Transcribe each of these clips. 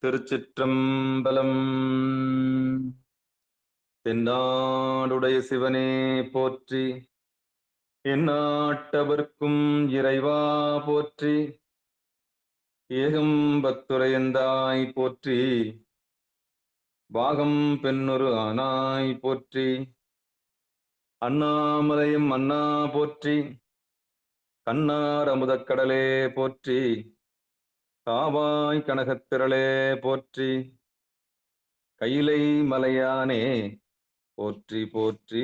திருச்சிற்றம்பலம். தென்னாடுடைய சிவனே போற்றி, எந்நாட்டவர்க்கும் இறைவா போற்றி, ஏகம்பத்துரையந்தாய் போற்றி, பாகம் பெண்ணொரு ஆனாய் போற்றி, அண்ணாமலையும் அண்ணா போற்றி, கண்ணார் அமுதக்கடலே போற்றி, காவாய் கனகத்திரளே போற்றி, கையிலை மலையானே போற்றி போற்றி.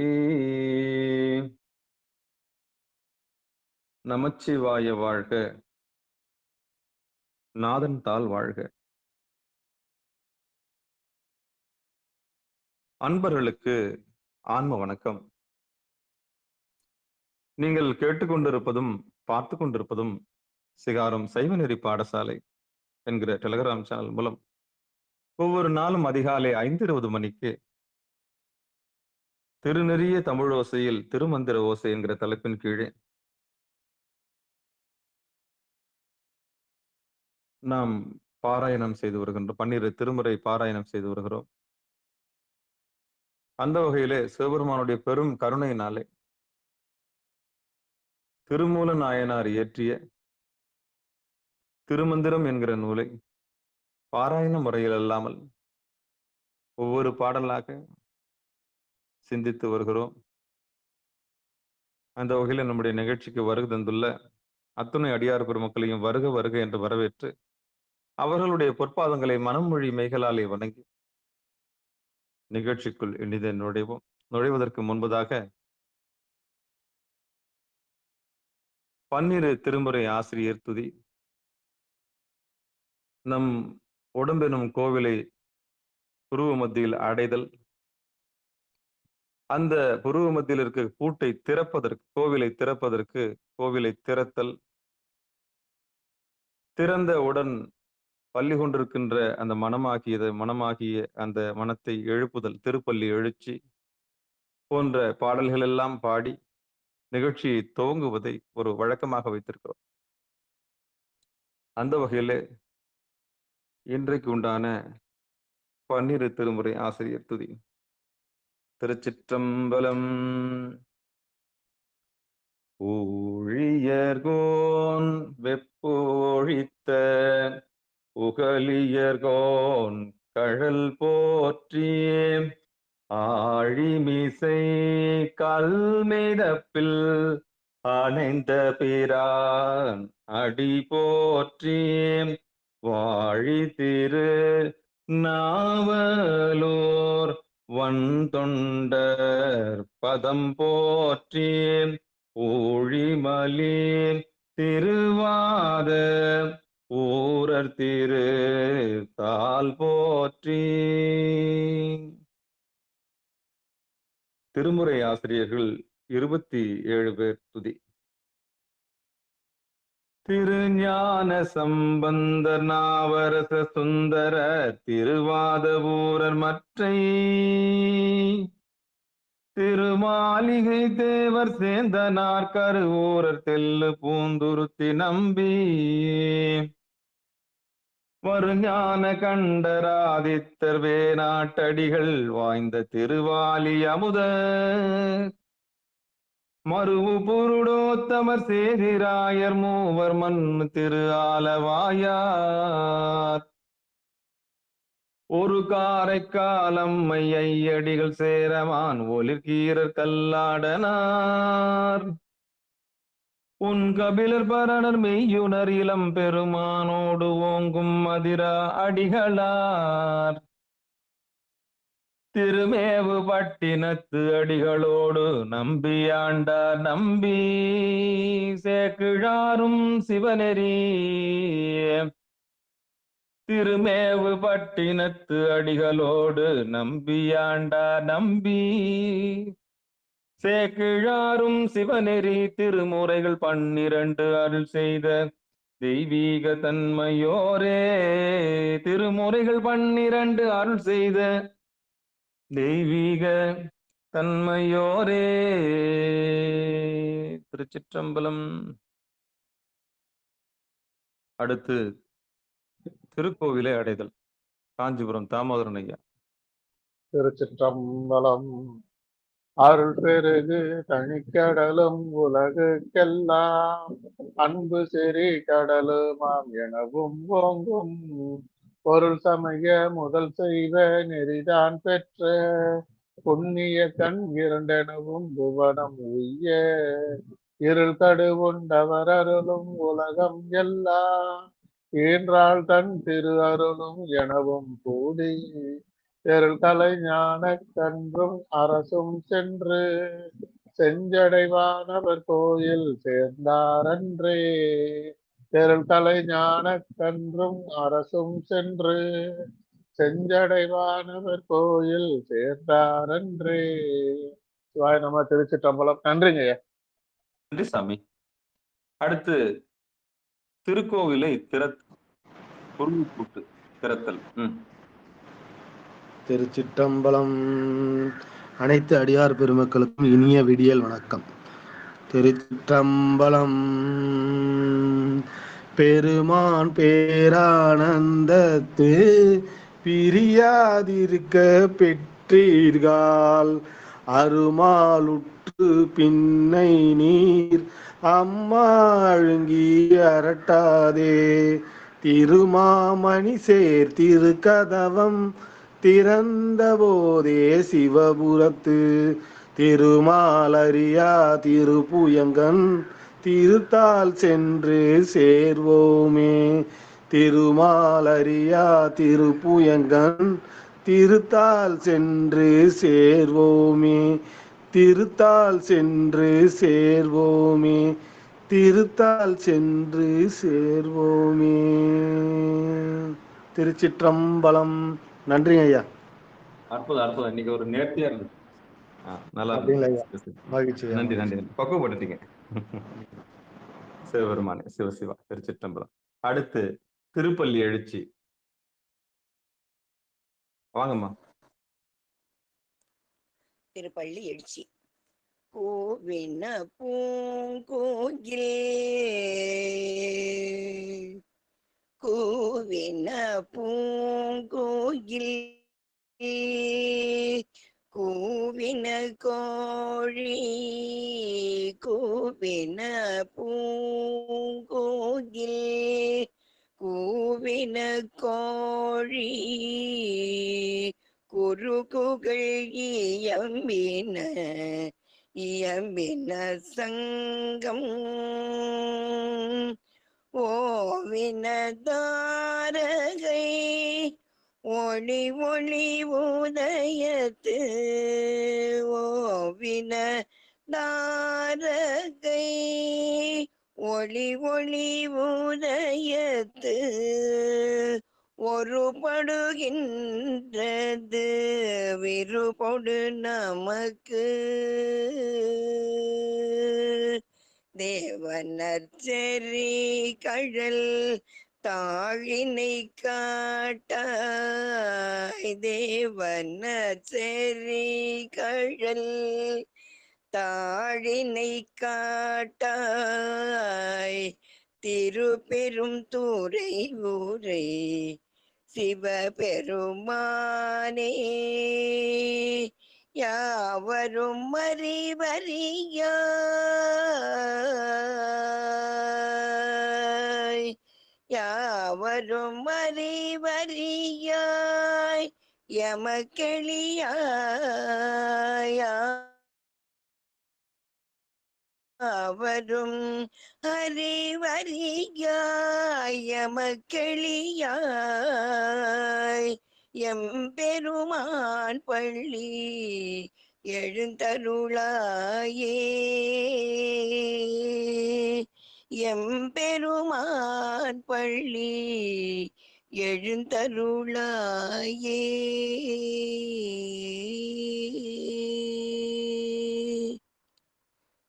நமச்சிவாய வாழ்க, நாதன் தாள் வாழ்க. அன்பர்களுக்கு ஆன்ம வணக்கம். நீங்கள் கேட்டுக்கொண்டிருப்பதும் பார்த்து கொண்டிருப்பதும் சிகாரம் சைவநெறி பாடசாலை என்கிற டெலிகிராம் சேனல் மூலம் ஒவ்வொரு நாளும் அதிகாலை 5:20 மணிக்கு திருநெறிய தமிழோசையில் திருமந்திர ஓசை என்கிற தலைப்பின் கீழே நாம் பாராயணம் செய்து வருகின்றோம். 12 திருமுறை பாராயணம் செய்து வருகிறோம். அந்த வகையிலே சிவபெருமானுடைய பெரும் கருணையினாலே திருமூல நாயனார் இயற்றிய திருமந்திரம் என்கிற நூலை பாராயண முறையில் அல்லாமல் ஒவ்வொரு பாடலாக சிந்தித்து வருகிறோம். அந்த வகையில் நம்முடைய நிகழ்ச்சிக்கு வருகை தந்துள்ள அத்துணை அடியார் பெருமக்களையும் வருக வருக என்று வரவேற்று அவர்களுடைய பொற்பாதங்களை மனமொழி மெய்களாலே வணங்கி நிகழ்ச்சிக்குள் இனித நுழைவோம். நுழைவதற்கு முன்பதாக 12 திருமுறை ஆசிரியர் துதி, நம் உடம்பெனும் கோவிலை புருவ மத்தியில் அடைதல், அந்த புருவ மத்தியில் இருக்க பூட்டை திறப்பதற்கு, கோவிலை திறப்பதற்கு கோவிலை திறத்தல், திறந்த உடன் பள்ளி கொண்டிருக்கின்ற அந்த மனமாகிய அந்த மனத்தை எழுப்புதல், திருப்பள்ளி எழுச்சி போன்ற பாடல்கள் எல்லாம் பாடி நிகழ்ச்சியை துவங்குவதை ஒரு வழக்கமாக வைத்திருக்கிறோம். அந்த வகையிலே இன்றைக்கு உண்டான 12 திருமுறை ஆசிரியர் துதி. திருச்சிற்றம்பலம். ஊழியர்கோன் வெப்போழித்த உகலியர்கோன் கழல் போற்றி, ஆழிமிசை கல்மிதப்பில் அணைந்த பிரான் அடி போற்றி, வாழி திரு நாவலூர் வன்தொண்டர் பதம் போற்றி, ஊழிமலி திருவாத ஊரர் திரு தாள் போற்றி. திருமுறை ஆசிரியர்கள் 27 பேர் துதி. திருஞான சம்பந்தர் நாவரச சுந்தர திருவாதவூரர் மற்றை, திருமாளிகை தேவர் சேந்தனார் கருவூரர் தெல்லு பூந்துருத்தி நம்பி, வருஞான கண்டராதித்தர் வேணாட்டடிகள் வாய்ந்த திருவாலி அமுத, மருவு புருடோத்தமர் சேதிராயர் மூவர் மண்ணு திரு ஆலவாயார், ஒரு காரைக்காலம் மையடிகள் சேரமான் ஒளிர்கீரர் கல்லாடனார், உன் கபிலர் பரணர் மெய்யுணர் இளம் பெருமானோடு ஓங்கும் மதிரா அடிகளார், திருமேவு பட்டினத்து அடிகளோடு நம்பியாண்டார் நம்பி, சேக்கிழாரும் சிவநெறி, திருமேவு பட்டினத்து அடிகளோடு நம்பியாண்டார் நம்பி, சேக்கிழாரும் சிவநெறி, திருமுறைகள் 12 அருள் செய்த தெய்வீக தன்மையோரே, திருமுறைகள் 12 அருள் செய்த தெய்வீக தன்மையோரே. திருச்சிற்றம்பலம். அடுத்து திருக்கோவிலை அடைதல். காஞ்சிபுரம் தாமோதரன் ஐயா. திருச்சிற்றம்பலம். அருள் பெருகு தனிக்கடலும் உலகுக்கெல்லாம் அன்பு சிறி கடலுமாம் எனவும் ஓங்கும் பொருள் சமய முதல் செய்வ நெறிதான் பெற்ற புண்ணிய கண் இரண்டெனவும் புவனம் உய்ய இருள் கடுவுண்டவர் அருளும் உலகம் எல்லாம் ஈன்றாள் தன் திரு அருளும் எனவும் கூடி தெருள் கலை ஞான கன்றும் அரசும் சென்று செஞ்சடைவானவர் கோயில் சேர்ந்தாரன்றே. தெருள் கலை ஞான கன்றும் அரசும் சென்று செஞ்சடைவானவர் கோயில் சேர்ந்தாரன்றே. சிவாய நம்ம திருச்சிற்றம்பலம். நன்றிங்க. நன்றி சாமி. அடுத்து திருக்கோவிலை பொருள் கூட்டு திறத்தல். திருச்சிற்றம்பலம். அனைத்து அடியார் பெருமக்களுக்கும் இனிய விடியல் வணக்கம். திருச்சிற்றம்பலம். பெருமான் பேரானந்தத்து பிரியாதிருக்க பெற்றீர்கள் அருமாலுற்று பின்னை நீர் அம்மா அழுங்கி அரட்டாதே திருமாமணி சேர் திருக்கதவம் திறந்த போதே சிவபுரத்து திருமாலரியா திருப்புயங்கன் திருத்தால் சென்று சேர்வோமே. திருமாலரியா திருப்புயங்கன் திருத்தால் சென்று சேர்வோமே. திருத்தால் சென்று சேர்வோமே. திருத்தால் சென்று சேர்வோமே. திருச்சிற்றம்பலம். நன்றிங்க ஐயா. அற்புதம் அற்புதம். இன்னைக்கு ஒரு நேர்த்தியா இருந்தது. நல்லா மகிழ்ச்சி. நன்றி நன்றி. பக்குவப்படுத்தீங்க. சிவபெருமானே சிவசிவா. திருச்சிற்றம்பலம். அடுத்து திருப்பள்ளி எழுச்சி. வாங்கம்மா. திருப்பள்ளி எழுச்சி. கோவின பூங்கோயில் கூவின பூங்கோயில் கூவின கோழி கூவின பூங்கோயில் கூவின கோழி குறுகுகள் இயம்பின சங்கம் ஓவின தாரகை ஒளி ஒளி உதயத்து ஓவின தாரகை ஒளி ஒளி உதயத்து ஒருபடுகின்றது விருபொடு நமக்கு தேவனர்ச்செறி கழல் தாழினை காட்டாய் தேவனர்ச்செறி கழல் தாழினை காட்டாய் திருப்பெரும் தூரை ஊரை சிவபெருமானே யாவரும் அறிவறியாய் யாவரும் அறிவறியாய் எமக்கெளியாய் அவரும் அறிவறியாய் எமக்கெளியாய் எம்பெருமான் பள்ளி எழுந்தருளாயே எம்பெருமான் பள்ளி எழுந்தருளாயே.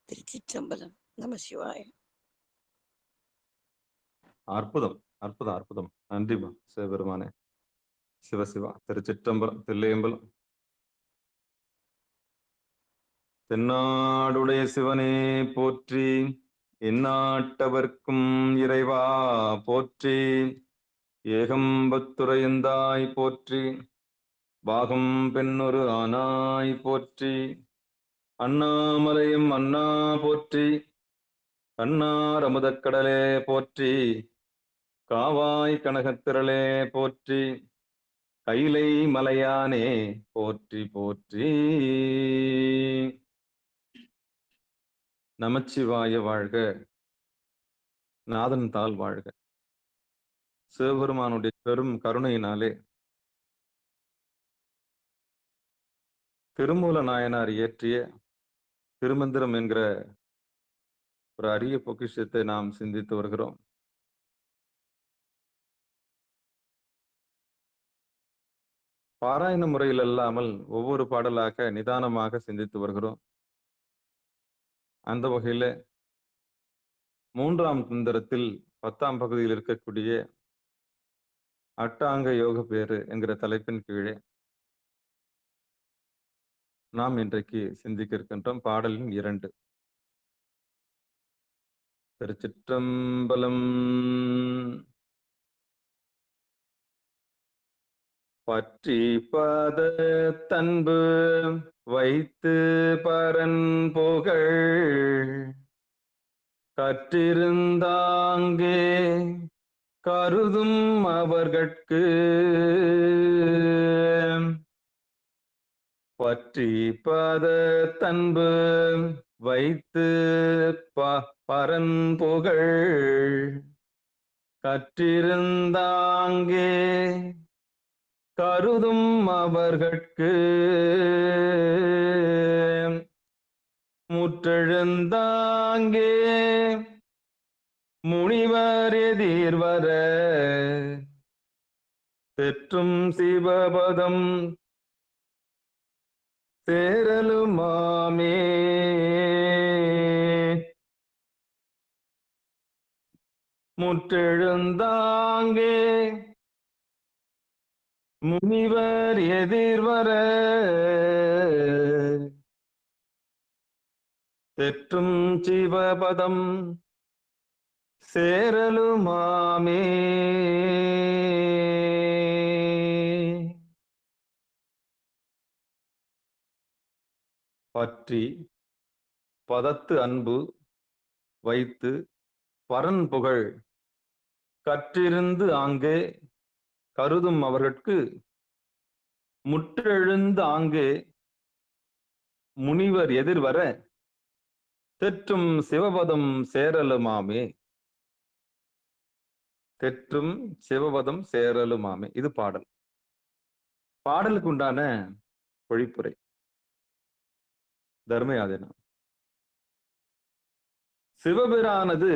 திருச்சிற்றம்பலம். நம சிவாய. அற்புதம் அற்புதம் அற்புதம். நன்றிமா சிவபெருமானே சிவசிவா. திருச்சிற்றம்பலம். தில்லையம்பலம். தென்னாடுடைய சிவனே போற்றி, எந்நாட்டவர்க்கும் இறைவா போற்றி, ஏகம்பத்துரையந்தாய் போற்றி, பாகம் பெண்ணொரு ஆனாய் போற்றி, அண்ணாமலையும் அண்ணா போற்றி, கண்ணார் அமுதக்கடலே போற்றி, காவாய் கனகத்திரளே போற்றி, கைலை மலையானே போற்றி போற்றி. நமச்சிவாய வாழ்க, நாதன் தாள் வாழ்க. சிவபெருமானுடைய பெரும் கருணையினாலே திருமூல நாயனார் இயற்றிய திருமந்திரம் என்கிற ஒரு அரிய பொக்கிஷத்தை நாம் சிந்தித்து வருகிறோம். பாராயண முறையில் அல்லாமல் ஒவ்வொரு பாடலாக நிதானமாக சிந்தித்து வருகிறோம். அந்த வகையில 3ஆம் தந்திரத்தில் 10ஆம் பகுதியில் இருக்கக்கூடிய அட்டாங்க யோக பேரு என்கிற தலைப்பின் கீழே நாம் இன்றைக்கு சிந்திக்க இருக்கின்றோம். பாடலின் 2. திருச்சிற்றம்பலம். பற்றி பத தன்பு வைத்து பரன் புகழ் கற்றிருந்தாங்கே கருதும் அவர்கட்கு பற்றி பத தன்பு வைத்து பரன் புகழ் கற்றிருந்தாங்கே கருதும் அவர்கட்கு முற்றெழுந்தாங்கே முனிவர் எதிர்வர பெற்றும் சிவபதம் சேரலுமாமே. முற்றெழுந்தாங்கே முனிவர் எதிர்வர பெற்றும் சிவபதம் சேரலுமாமே. பற்றி பதத்து அன்பு வைத்து பரன் புகழ் கற்றிருந்து ஆங்கே கருதும் அவர்கட்கு முற்றெழுந்து ஆங்கே முனிவர் எதிர்வர தெற்றும் சிவபதம் சேரலுமாமே. தெற்றும் சிவபதம் சேரலுமாமே. இது பாடல். பாடலுக்கு உண்டான பொழிப்புரை தர்மயாதனா. சிவபிரானது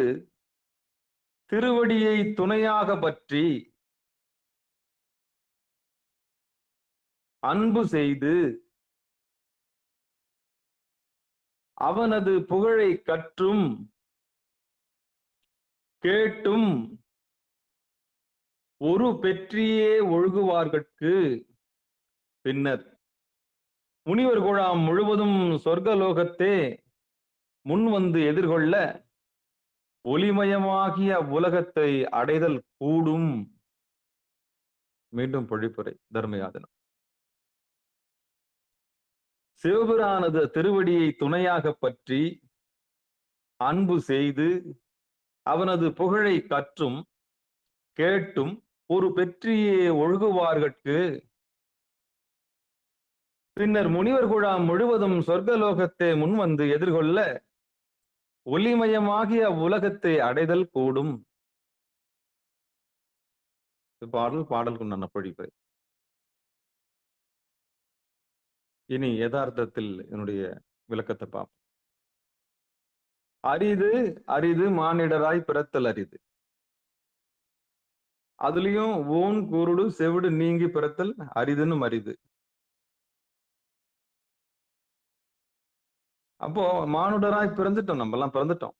திருவடியை துணையாக பற்றி அன்பு செய்து அவனது புகழை கற்றும் கேட்டும் ஒரு பெற்றியே ஒழுகுவார்கட்கு பின்னர் முனிவர் குழாம் முழுவதும் சொர்க்கலோகத்தே முன் வந்து எதிர்கொள்ள ஒளிமயமாகிய உலகத்தை அடைதல் கூடும். மீண்டும் பொழிப்புரை தர்மயாதனம். சிவபிரானது திருவடியை துணையாக பற்றி அன்பு செய்து அவனது புகழை கற்றும் கேட்டும் ஒரு பெற்றியே ஒழுகுவார்கட்கு பின்னர் முனிவர் குழாம் முழுவதும் சொர்க்கலோகத்தை முன்வந்து எதிர்கொள்ள ஒளிமயமாகிய உலகத்தை அடைதல் கூடும். பாடலுக்கு நான் பொழிப்பு. இனி யதார்த்தத்தில் என்னுடைய விளக்கத்தை பார்ப்போம். அரிது அரிது மானிடராய் பிறத்தல் அரிது. அதுலயும் ஊன் குருடு செவிடு நீங்கி பிறத்தல் அரிதுன்னு அரிது. அப்போ மானுடராய் பிறந்துட்டோம், நம்ம எல்லாம் பிறந்துட்டோம்.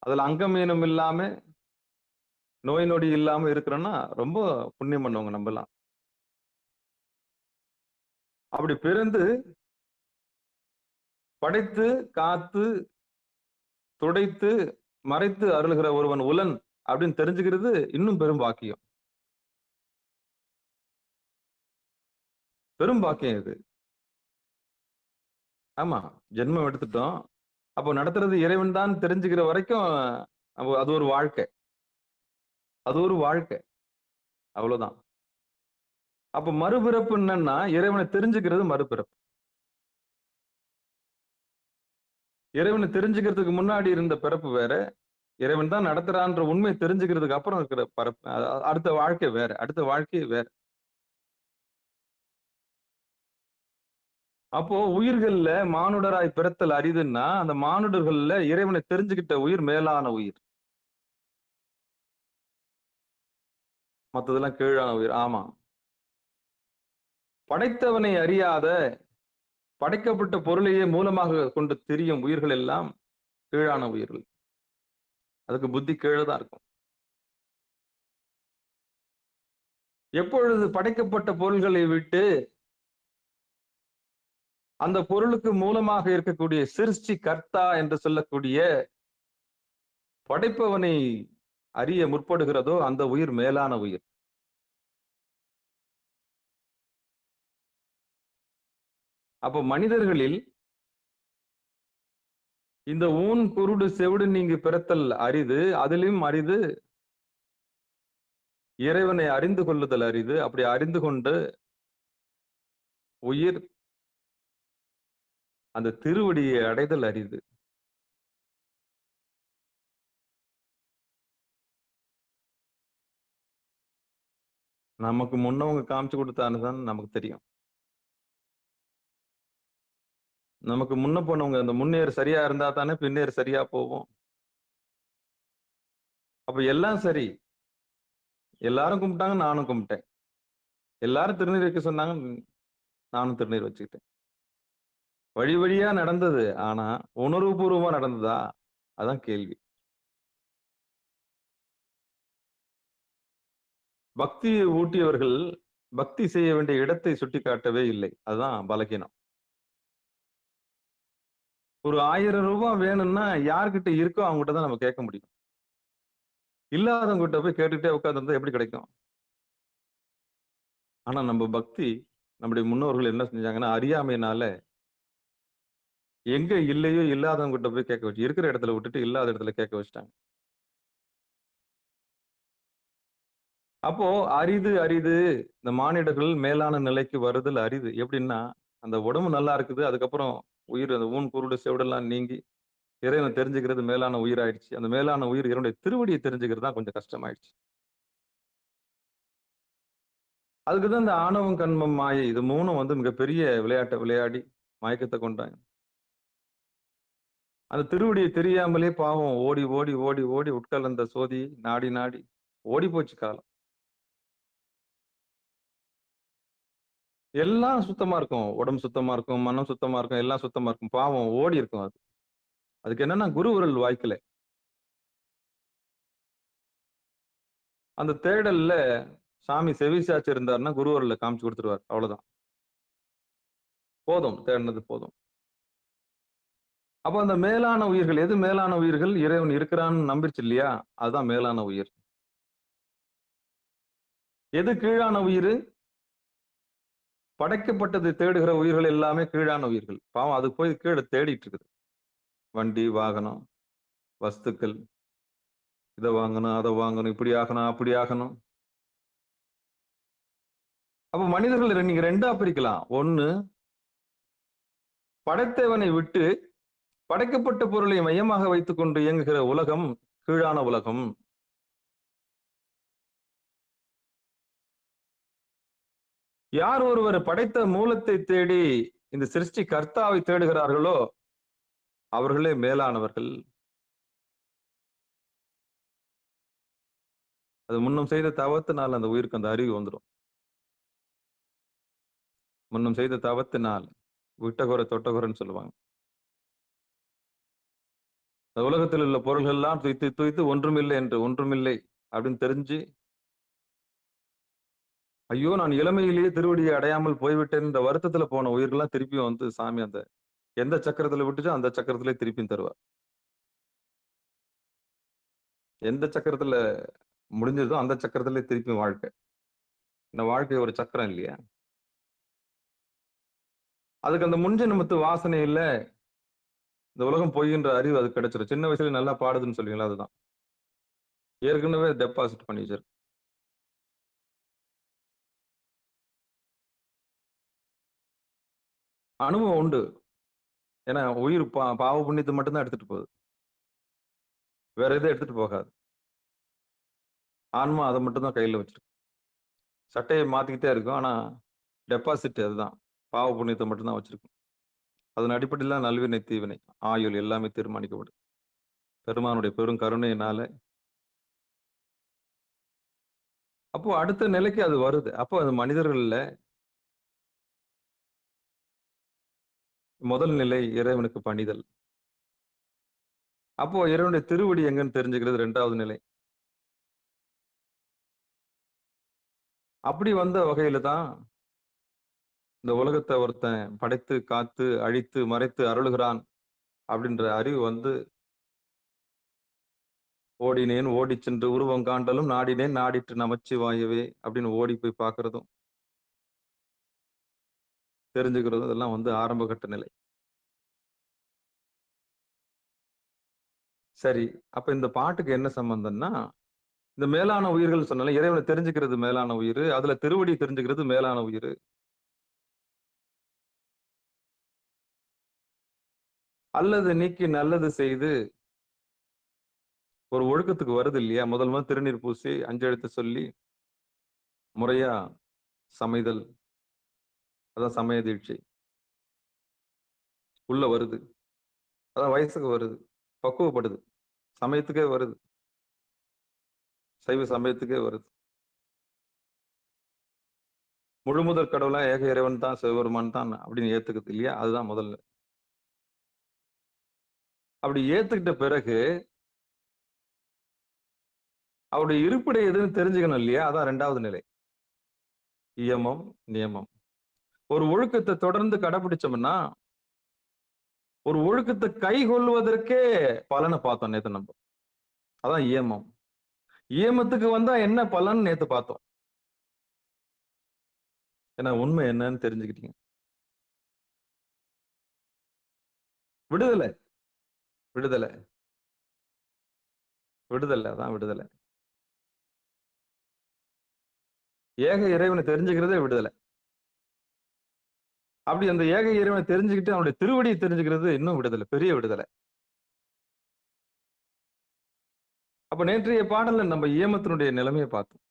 அதுல அங்கமீனம் இல்லாம நோய் நொடி இல்லாம இருக்கிறோன்னா ரொம்ப புண்ணியம் பண்ணவங்க நம்ம எல்லாம். அப்படி பிறந்து படைத்து காத்து துடைத்து மறைத்து அருள்கிற ஒருவன் உலன் அப்படின்னு தெரிஞ்சுக்கிறது இன்னும் பெரும் பாக்கியம். பெரும் பாக்கியம் இது. ஆமா, ஜென்மம் எடுத்துட்டோம். அப்போ நடத்துறது இறைவன் தான் தெரிஞ்சுக்கிற வரைக்கும் அது ஒரு வாழ்க்கை. அது ஒரு வாழ்க்கை. அவ்வளவுதான். அப்ப மறுபிறப்பு என்னன்னா, இறைவனை தெரிஞ்சுக்கிறது மறுபிறப்பு. இறைவனை தெரிஞ்சுக்கிறதுக்கு முன்னாடி இருந்த பிறப்பு வேற, இறைவன் தான் நடத்துறான்ற உண்மையை தெரிஞ்சுக்கிறதுக்கு அப்புறம் இருக்கிற பரப்பு அடுத்த வாழ்க்கை வேற. அடுத்த வாழ்க்கை வேற. அப்போ உயிர்கள்ல மானுடராய் பிறத்தல் அரிதுன்னா, அந்த மானுடர்கள்ல இறைவனை தெரிஞ்சுக்கிட்ட உயிர் மேலான உயிர். மத்ததெல்லாம் கீழான உயிர். ஆமா. படைத்தவனை அறியாத, படைக்கப்பட்ட பொருளையே மூலமாக கொண்டு திரியும் உயிர்கள் எல்லாம் கீழான உயிர்கள். அதுக்கு புத்தி கீழே தான் இருக்கும். எப்பொழுது படைக்கப்பட்ட பொருள்களை விட்டு அந்த பொருளுக்கு மூலமாக இருக்கக்கூடிய சிருஷ்டி கர்த்தா என்று சொல்லக்கூடிய படைப்பவனை அறிய முற்படுகிறதோ அந்த உயிர் மேலான உயிர். அப்போ மனிதர்களில் இந்த ஊன் குருடு செவிடு நீங்க பிறத்தல் அரிது, அதிலும் அரிது இறைவனை அறிந்து கொள்ளுதல் அரிது. அப்படி அறிந்து கொண்டு உயிர் அந்த திருவடியை அடைதல் அரிது. நமக்கு முன்னவங்க காமிச்சு கொடுத்தானுதான் நமக்கு தெரியும். நமக்கு முன்ன போனவங்க அந்த முன்னேறு சரியா இருந்தா தானே பின்னேறு சரியா போகும். அப்ப எல்லாம் சரி. எல்லாரும் கும்பிட்டாங்க, நானும் கும்பிட்டேன். எல்லாரும் திருநீர் வைக்க சொன்னாங்க, நானும் திருநீர் வச்சுக்கிட்டேன். வழி வழியா நடந்தது. ஆனா உணர்வுபூர்வமா நடந்ததா? அதான் கேள்வி. பக்தியை ஊட்டியவர்கள் பக்தி செய்ய வேண்டிய இடத்தை சுட்டி காட்டவே இல்லை. அதுதான் பலகீனம். ஒரு 1000 ரூபாய் வேணும்னா யார்கிட்ட இருக்கோ அவங்ககிட்ட தான் நம்ம கேட்க முடியும். இல்லாதவங்க கிட்ட போய் கேட்டுட்டே உட்கார்ந்து எப்படி கிடைக்கும்? ஆனா நம்ம பக்தி, நம்முடைய முன்னோர்கள் என்ன செஞ்சாங்கன்னா, அறியாமையினால எங்க இல்லையோ இல்லாதவங்க கிட்ட போய் கேட்க வச்சு, இருக்கிற இடத்துல விட்டுட்டு இல்லாத இடத்துல கேட்க வச்சுட்டாங்க. அப்போ அரிது அரிது இந்த மானிடர்கள் மேலான நிலைக்கு வருதல் அரிது. எப்படின்னா, அந்த உடம்பு நல்லா இருக்குது, அதுக்கப்புறம் உயிர் அந்த ஊன் குருடு செவிடெல்லாம் நீங்கி இறைவனை தெரிஞ்சுக்கிறது மேலான உயிர் ஆயிடுச்சு. அந்த மேலான உயிர் இறைவனுடைய திருவடியை தெரிஞ்சுக்கிறது தான் கொஞ்சம் கஷ்டமாயிடுச்சு. அதுக்குதான் இந்த ஆணவம், கண்மம், மாயை இது மூணும் மிகப்பெரிய விளையாட்டை விளையாடி மயக்கத்தை கொண்டாங்க. அந்த திருவடியை தெரியாமலே பாவம் ஓடி ஓடி ஓடி ஓடி உட்கலந்த சோதி நாடி நாடி ஓடி போச்சு காலம். எல்லாம் சுத்தமா இருக்கும். உடம்பு சுத்தமா இருக்கும், மனம் சுத்தமா இருக்கும், எல்லாம் சுத்தமா இருக்கும். பாவம் ஓடி இருக்கும் அது. அதுக்கு என்னன்னா குரு விரல் வாய்க்கல. அந்த தேடல்ல சாமி செவி சாய்ச்சி இருந்தாருன்னா குரு விரல்ல காமிச்சு கொடுத்துருவார். அவ்வளவுதான். போதும், தேடினது போதும். அப்ப அந்த மேலான உயிர்கள் எது மேலான உயிர்கள்? இறைவன் இருக்கிறான்னு நம்பிருச்சு இல்லையா? அதுதான் மேலான உயிர். எது கீழான உயிர்? படைக்கப்பட்டதை தேடுகிற உயிர்கள் எல்லாமே கீழான உயிர்கள். பாவம் அது போய் கீழே தேடிட்டு இருக்குது. வண்டி, வாகனம், வஸ்துக்கள், இதை வாங்கணும், அதை வாங்கணும், இப்படி ஆகணும், அப்படி ஆகணும். அப்ப மனிதர்கள் நீங்க ரெண்டா பிரிக்கலாம். ஒண்ணு, படைத்தவனை விட்டு படைக்கப்பட்ட பொருளை மையமாக வைத்துக் கொண்டு இயங்குகிற உலகம் கீழான உலகம். யார் ஒருவர் படைத்த மூலத்தை தேடி இந்த சிருஷ்டி கர்த்தாவை தேடுகிறார்களோ அவர்களே மேலானவர்கள். அது முன்னம் செய்த தவத்தினால் அந்த உயிருக்கு அந்த அறிவு வந்துடும். முன்னம் செய்த தவத்தினால் விட்டகுறை தொட்டகுறைன்னு சொல்லுவாங்க. இந்த உலகத்தில் உள்ள பொருள்கள் எல்லாம் துய்த்து துய்த்து ஒன்றுமில்லை என்று ஒன்றுமில்லை அப்படின்னு தெரிஞ்சு, ஐயோ நான் இளமையிலேயே திருவடியை அடையாமல் போய்விட்டேன் என்ற வருத்தத்துல போன உயிர்கள்லாம் திருப்பியும் சாமி அந்த எந்த சக்கரத்துல விட்டுச்சோ அந்த சக்கரத்திலே திருப்பியும் தருவார். எந்த சக்கரத்துல முடிஞ்சதோ அந்த சக்கரத்திலே திருப்பியும் வாழ்க்கை. இந்த வாழ்க்கை ஒரு சக்கரம் இல்லையா? அதுக்கு அந்த முன்ஜென்மத்து வாசனை இல்ல, இந்த உலகம் பொய்ன்ற அறிவு அது கிடைச்சிரும். சின்ன வயசுல நல்லா பாடுதுன்னு சொல்லுவீங்களா, அதுதான். ஏற்கனவே டெபாசிட் பண்ணி வச்சிருக்கு. அனுபவம் உண்டு. ஏன்னா உயிர் பாவ புண்ணியத்தை மட்டும்தான் எடுத்துட்டு போகுது. வேற எதுவும் எடுத்துட்டு போகாது. ஆன்மா அதை மட்டும் தான் கையில வச்சிருக்கு. சட்டையை மாத்திக்கிட்டே இருக்கும். ஆனா டெபாசிட் அதுதான். பாவ புண்ணியத்தை மட்டும்தான் வச்சிருக்கும். அதன் அடிப்படையில் நல்வினை தீவினை ஆயுள் எல்லாமே தீர்மானிக்கப்படும். பெருமானுடைய பெரும் கருணையினால அப்போ அடுத்த நிலைக்கு அது வருது. அப்போ அது மனிதர்கள்ல முதல் நிலை இறைவனுக்கு பணிதல். அப்போ இறைவனுடைய திருவடி எங்கன்னு தெரிஞ்சுக்கிறது 2வது நிலை. அப்படி வந்த வகையில தான் இந்த உலகத்தை ஒருத்தன் படைத்து காத்து அழித்து மறைத்து அருளுகிறான் அப்படின்ற அறிவு வந்து ஓடினேன் ஓடி சென்று உருவம் காண்டலும் நாடினேன் நாடிட்டு நமச்சிவாயவே அப்படின்னு ஓடி போய் பார்க்கறதும் தெரிஞ்சுக்கிறதும் இதெல்லாம் வந்து ஆரம்ப கட்ட நிலை. சரி, அப்ப இந்த பாட்டுக்கு என்ன சம்பந்தம்னா, இந்த மேலான உயிர்கள் சொன்னால இறைவனை தெரிஞ்சுக்கிறது மேலான உயிர், அதுல திருவடி தெரிஞ்சுக்கிறது மேலான உயிர். அல்லது நீக்கி நல்லது செய்து ஒரு ஒழுக்கத்துக்கு வருது இல்லையா, முதல் திருநீர் பூசி 5 எழுத்து சொல்லி முறையா சமைதல், அதான் சமய தீட்சை உள்ள வருது. அதான் வயசுக்கு வருது, பக்குவப்படுது, சமயத்துக்கே வருது, சைவ சமயத்துக்கே வருது. முழுமுதற் கடவுளா ஏக இறைவன் தான் சிவபெருமான் தான் அப்படின்னு ஏத்துக்குது இல்லையா, அதுதான் முதல்ல. அப்படி ஏத்துக்கிட்ட பிறகு அவருடைய இருப்பிடை எதுன்னு தெரிஞ்சுக்கணும் இல்லையா, அதான் 2வது நிலை. இயமம் நியமம். ஒரு ஒழுக்கத்தை தொடர்ந்து கடைபிடிச்சோம்னா ஒரு ஒழுக்கத்தை கை கொள்வதற்கே பலனை பார்த்தோம் நேத்து நம்ம. அதான் இயமம். இயமத்துக்கு வந்தா என்ன பலன் நேத்து பார்த்தோம். ஏன்னா உண்மை என்னன்னு தெரிஞ்சுக்கிட்டீங்க. விடுதலை விடுதலை விடுதலை, அதான் விடுதலை. ஏக இறைவனை தெரிஞ்சுக்கிறதே விடுதலை. அப்படி அந்த ஏக இறைவனை தெரிஞ்சுக்கிட்டு அவனுடைய திருவடியை தெரிஞ்சுக்கிறது இன்னும் விடுதலை, பெரிய விடுதலை. அப்ப நேற்றைய பாடல்ல நம்ம இயமத்தினுடைய நிலைமையை பார்த்தோம்.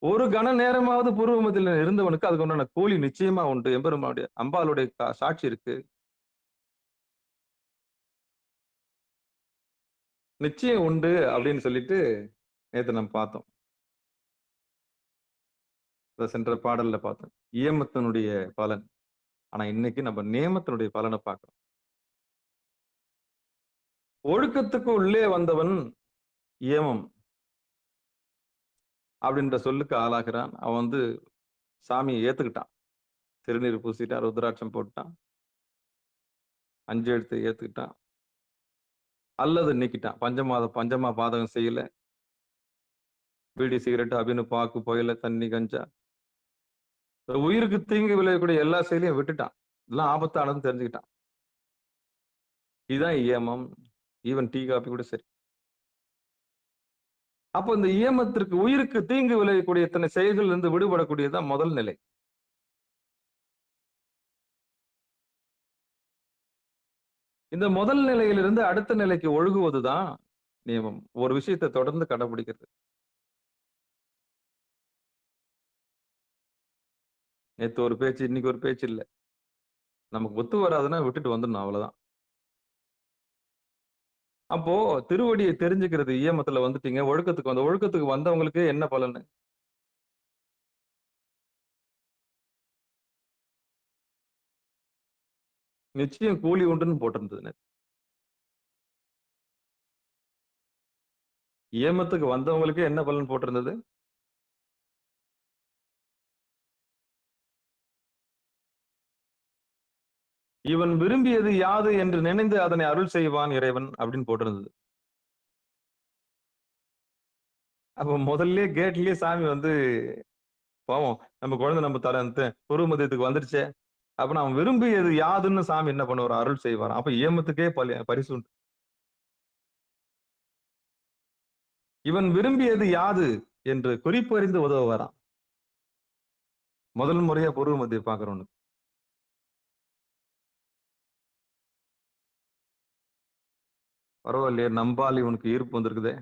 ஒரு கன நேரமாவது பூர்வமத்தில் இருந்தவனுக்கு அதுக்கு உண்டான கூலி நிச்சயமா உண்டு. எம்பெருமானுடைய அம்பாளுடைய சாட்சி இருக்கு, நிச்சயம் உண்டு அப்படின்னு சொல்லிட்டு நேற்று நம்ம பார்த்தோம். சென்ற பாடல்ல பார்த்தோம் இயமத்தினுடைய பலன். ஆனா இன்னைக்கு நம்ம நேமத்தினுடைய பலனை பார்க்கிறோம். ஒழுக்கத்துக்கு உள்ளே வந்தவன் இயமம் அப்படின்ற சொல்லுக்கு ஆளாகிறான். அவன் வந்து சாமியை ஏத்துக்கிட்டான், திருநீர் பூசிட்டான், ருத்ராட்சம் போட்டான், 5 எழுத்தை ஏத்துக்கிட்டான், அல்லது நீக்கிட்டான். பஞ்சமா பாதகம் செய்யல, பீடி சிகரெட் அபினு பாக்கு புயல தண்ணி கஞ்சா உயிருக்கு தீங்கு விளையக்கூடிய எல்லா செயலையும் விட்டுட்டான். இதெல்லாம் ஆபத்தானதுன்னு தெரிஞ்சுக்கிட்டான். இதுதான் இயமம். ஈவன் டீ காபி கூட சரி. அப்போ இந்த இயமத்திற்கு உயிருக்கு தீங்கு விளையக்கூடிய இத்தனை செயல்கள் இருந்து விடுபடக்கூடியதுதான் முதல் நிலை. இந்த முதல் நிலையிலிருந்து அடுத்த நிலைக்கு ஒழுகுவதுதான் நியமம். ஒரு விஷயத்தை தொடர்ந்து கடைபிடிக்கிறது. நேத்து ஒரு பேச்சு, இன்னைக்கு ஒரு பேச்சு இல்லை. நமக்கு ஒத்து வராதுன்னா விட்டுட்டு வந்துடணும், அவ்வளவுதான். அப்போ திருவடியை தெரிஞ்சுக்கிறது இயமத்துல வந்துட்டீங்க, ஒழுக்கத்துக்கு வந்தவங்களுக்கு என்ன பலன்? நிச்சயம் கூலி உண்டுன்னு போட்டிருந்தது. இயமத்துக்கு வந்தவங்களுக்கு என்ன பலன் போட்டிருந்தது? இவன் விரும்பியது யாது என்று நினைந்து அதனை அருள் செய்வான் இறைவன் அப்படின்னு போட்டிருந்தது. அப்ப முதல்ல கேட்லயே சாமி வந்து பாவம் நம்ம குழந்தை நம்ம தர பூர்வ மதியத்துக்கு வந்துருச்சே அப்ப நான் விரும்பியது யாதுன்னு சாமி என்ன பண்ணுவார்? அருள் செய்வார். அப்ப ஏமத்துக்கே பரிசு உண்டு. இவன் விரும்பியது யாது என்று குறிப்பறிந்து உதவுவாராம். முதல் முறையா பூர்வ மத்திய பாக்குறவனுக்கு. பரவாயில்லையே, நம்பால் இவனுக்கு ஈர்ப்பு வந்திருக்குதே.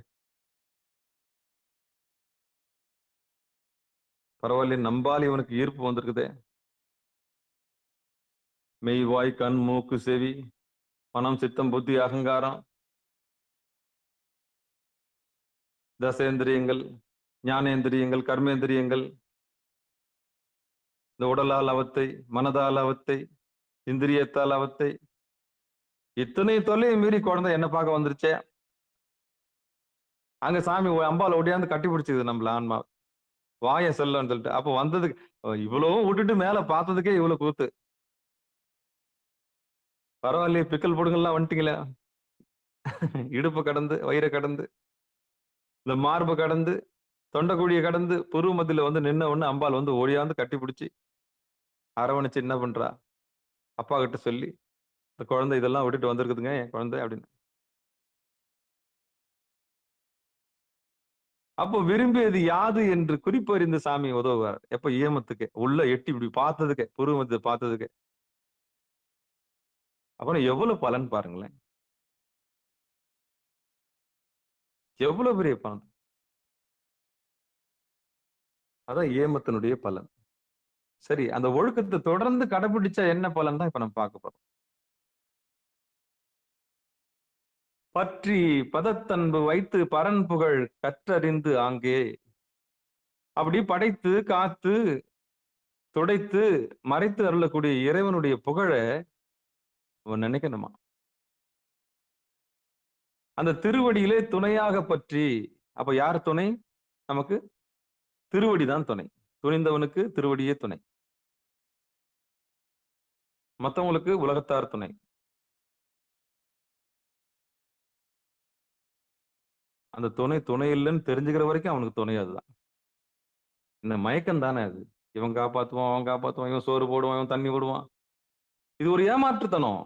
பரவாயில்லையே, நம்பால் இவனுக்கு ஈர்ப்பு வந்திருக்குதே. மெய், வாய், கண், மூக்கு, செவி, மனம், சித்தம், புத்தி, அகங்காரம், தசேந்திரியங்கள், ஞானேந்திரியங்கள், கர்மேந்திரியங்கள், இந்த உடலால் அவத்தை, மனதால் அவத்தை, இந்திரியத்தால் அவத்தை, இத்தனை தொல்லையை மீறி குழந்தை என்ன பார்க்க வந்துருச்சே. அங்க சாமி அம்பால ஒடியாந்து கட்டி பிடிச்சது நம்மள ஆன்மா. வாய செல்லன்னு சொல்லிட்டு. அப்ப வந்ததுக்கு இவ்வளவும் விட்டுட்டு மேல பார்த்ததுக்கே இவ்வளவு கூத்து. பரவாயில்லையே, பிக்கல் பொடுங்கெல்லாம் வந்துட்டீங்களே. இடுப்பு கடந்து, வயிறை கடந்து, இந்த மார்பு கடந்து, தொண்டைக்குழியை கடந்து, புருவ மத்தியில வந்து நின்ன உடனே அம்பாள் வந்து ஓடியாந்து கட்டி பிடிச்சி அரவணைச்சு என்ன பண்றா? அப்பா கிட்ட சொல்லி, இந்த குழந்தை இதெல்லாம் விட்டுட்டு வந்திருக்குதுங்க என் குழந்தை அப்படின்னு. அப்போ விரும்பியது யாது என்று குறிப்பறிந்து சாமி உதவுவார். எப்ப? ஏமத்துக்கு உள்ள எட்டி இப்படி பார்த்ததுக்கு, புருவ மத்திய பார்த்ததுக்கு. அப்புறம் எவ்வளவு பலன் பாருங்களேன். எவ்வளவு பெரிய பலன். அதான் ஏமத்தினுடைய பலன். சரி, அந்த ஒழுக்கத்தை தொடர்ந்து கடைபிடிச்சா என்ன பலன் தான் இப்ப நம்ம பார்க்க போறோம். பற்றி பதத்தன்பு வைத்து பரன் புகழ் கற்றறிந்து ஆங்கே, அப்படி படைத்து காத்து துடைத்து மறைத்து அருளக்கூடிய இறைவனுடைய புகழை அவன் நினைக்கணுமா? அந்த திருவடியிலே துணையாக பற்றி. அப்ப யார் துணை நமக்கு? திருவடிதான் துணை. துணிந்தவனுக்கு திருவடியே துணை. மத்தவங்களுக்கு உலகத்தார் துணை. அந்த துணை இல்லைன்னு தெரிஞ்சுக்கிற வரைக்கும் அவனுக்கு துணை அதுதான். இந்த மயக்கம் தானே அது. இவன் காப்பாத்துவான், அவன் காப்பாத்துவான், இவன் சோறு போடுவான், இவன் தண்ணி போடுவான். இது ஒரு ஏமாற்றுத்தனம்,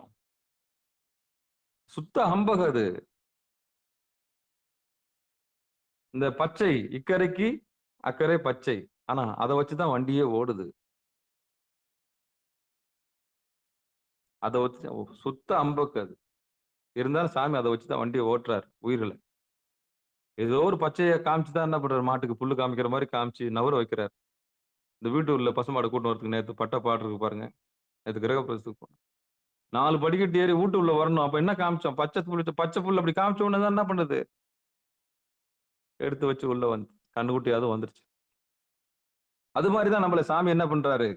சுத்த ஹம்பக அது. இந்த பச்சை இக்கரைக்கு அக்கறை பச்சை, ஆனா அதை வச்சுதான் வண்டியே ஓடுது. அதை வச்சு சுத்த அம்பக்கு அது. இருந்தாலும் சாமி அதை வச்சுதான் வண்டியை ஓட்டுறாரு உயிர்களை. ஏதோ ஒரு பச்சையை காமிச்சுதான் என்ன பண்றாரு? மாட்டுக்கு புல்லு காமிக்கிற மாதிரி காமிச்சு நவர வைக்கிறார். இந்த வீட்டு உள்ள பசுமாடு கூட்டம் வரதுக்கு நேற்று பட்ட பாட்டு இருக்கு பாருங்க. நேற்று கிரகப்பிரவேசத்துக்கு போனோம். 4 படிக்கட்டு ஏறி வீட்டு உள்ள வரணும். அப்ப என்ன காமிச்சோம்? பச்சை புல் அப்படி காமிச்ச உடனே தான் என்ன பண்ணுது? எடுத்து வச்சு உள்ள வந்து கண்ணுக்குட்டியாவது வந்துருச்சு. அது மாதிரிதான் நம்மள சாமி என்ன பண்றாரு?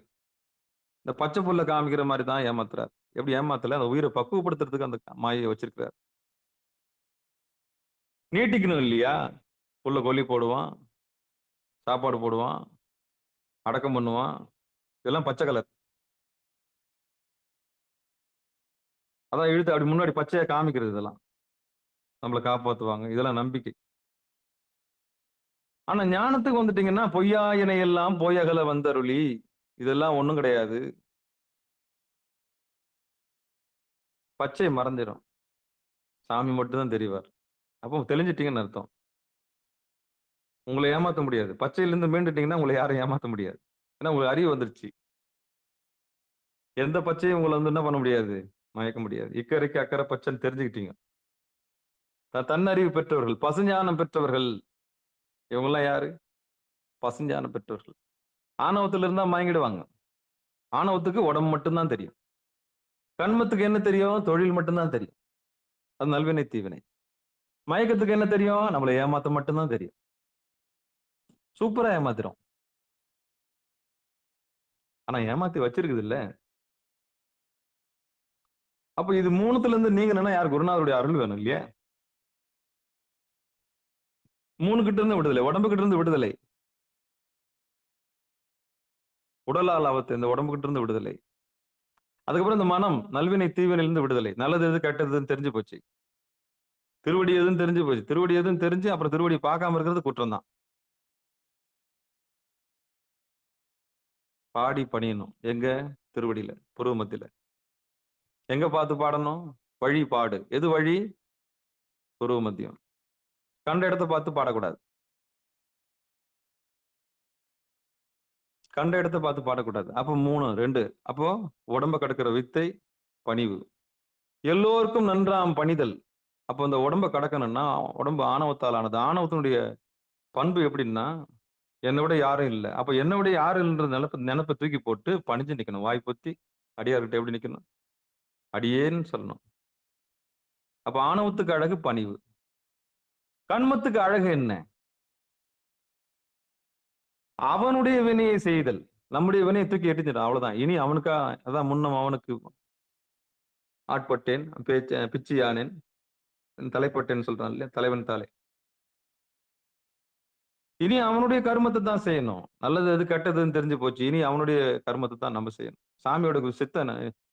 இந்த பச்சை புல்ல காமிக்கிற மாதிரி தான் ஏமாத்துறாரு. எப்படி ஏமாத்தல? அந்த உயிரை பக்குவப்படுத்துறதுக்கு அந்த மாயை வச்சிருக்கிறார். நீட்டிக்கணும் இல்லையா? புல்ல கொல்லி போடுவான், சாப்பாடு போடுவான், அடக்கம் பண்ணுவான். இதெல்லாம் பச்சை கலர். அதான் இழுத்து அப்படி முன்னாடி பச்சையா காமிக்கிறது. இதெல்லாம் நம்மளை காப்பாத்துவாங்க. இதெல்லாம் நம்பிக்கை. ஆனா ஞானத்துக்கு வந்துட்டீங்கன்னா பொய்யாயினை எல்லாம் பொய்யகல வந்தருளி, இதெல்லாம் ஒண்ணும் கிடையாது. பச்சை மறந்துடும், சாமி மட்டும்தான் தெரிவார். அப்போ தெளிஞ்சிட்டீங்கன்னு அர்த்தம். உங்களை ஏமாத்த முடியாது. பச்சையிலிருந்து மீண்டுட்டீங்கன்னா உங்களை யாரும் ஏமாத்த முடியாது. ஏன்னா உங்களுக்கு அறிவு வந்துருச்சு. எந்த பச்சையும் உங்களை வந்து என்ன பண்ண முடியாது? மயக்க முடியாது. இக்கரைக்கு அக்கறை பச்சைன்னு தெரிஞ்சுக்கிட்டீங்க. தன்னறிவு பெற்றவர்கள், பசுஞானம் பெற்றவர்கள். இவங்கெல்லாம் யாரு? பசுஞானம் பெற்றவர்கள். ஆணவத்துல இருந்தா மயங்கிடுவாங்க. ஆணவத்துக்கு உடம்பு மட்டும்தான் தெரியும். கண்மத்துக்கு என்ன தெரியும்? தொழில் மட்டும்தான் தெரியும். அது நல்வினை தீவினை. மயக்கத்துக்கு என்ன தெரியும்? நம்மளை ஏமாத்த மட்டும்தான் தெரியும். சூப்பரா ஏமாத்திரும். ஆனா ஏமாத்தி வச்சிருக்குது இல்ல. அப்ப இது மூணுத்துல இருந்து நீங்க யார்? குருநாதருடைய அருள் வேணும் இல்லையா? 3 கிட்ட இருந்து விடுதலை, உடம்பு கிட்ட இருந்து விடுதலை, உடலால் அவத்து, இந்த உடம்பு கிட்ட இருந்து விடுதலை. அதுக்கப்புறம் இந்த மனம் நல்வினை தீவினையிலிருந்து விடுதலை. நல்லது எது கெட்டதுன்னு தெரிஞ்சு போச்சு. திருவடி எதுன்னு தெரிஞ்சு போச்சு. திருவடி எதுன்னு தெரிஞ்சு அப்புறம் திருவடி பார்க்காம இருக்கிறது குற்றம் தான். பாடி பணியணும். எங்க? திருவடியில, புருவ மத்தியில. எங்க பார்த்து பாடணும்? வழி பாடு. எது வழி? புருவ மத்தியம். கண்ட இடத்த பார்த்து பாடக்கூடாது. கண்ட இடத்த பார்த்து பாடக்கூடாது. அப்ப 3, 2. அப்போ உடம்ப கடக்கிற வித்தை, பணிவு. எல்லோருக்கும் நன்றாம் பணிதல். அப்போ இந்த உடம்ப கடக்கணும்னா, உடம்பு ஆணவத்தால் ஆனது. ஆணவத்தினுடைய பண்பு எப்படின்னா, என்னை விட யாரும் இல்ல. அப்ப என்னை விட யாரும் இல்லன்ற நெனப்ப தூக்கி போட்டு பணிஞ்சு நிக்கணும். வாய் பொத்தி அடியார்கிட்ட எப்படி நிக்கணும்? அடியேன்னு சொல்லணும். அப்ப ஆணவத்துக்கு அழகு பணிவு. கன்மத்துக்கு அழகு என்ன? அவனுடைய வினையை செய்தல். நம்முடைய வினையை தூக்கி எறிஞ்சிடும். அவ்வளவுதான். இனி அவனுக்கா அதான் முன்னம் அவனுக்கு ஆட்பட்டேன், பிச்சியானேன், தலைப்பட்டேன்னு சொல்றான் இல்லையா? தலைவன் தாளே. இனி அவனுடைய கர்மத்தை தான் செய்யணும். நல்லது எது கெட்டதுன்னு தெரிஞ்சு போச்சு. இனி அவனுடைய கர்மத்தை தான் நம்ம செய்யணும். சாமியோட சித்தம்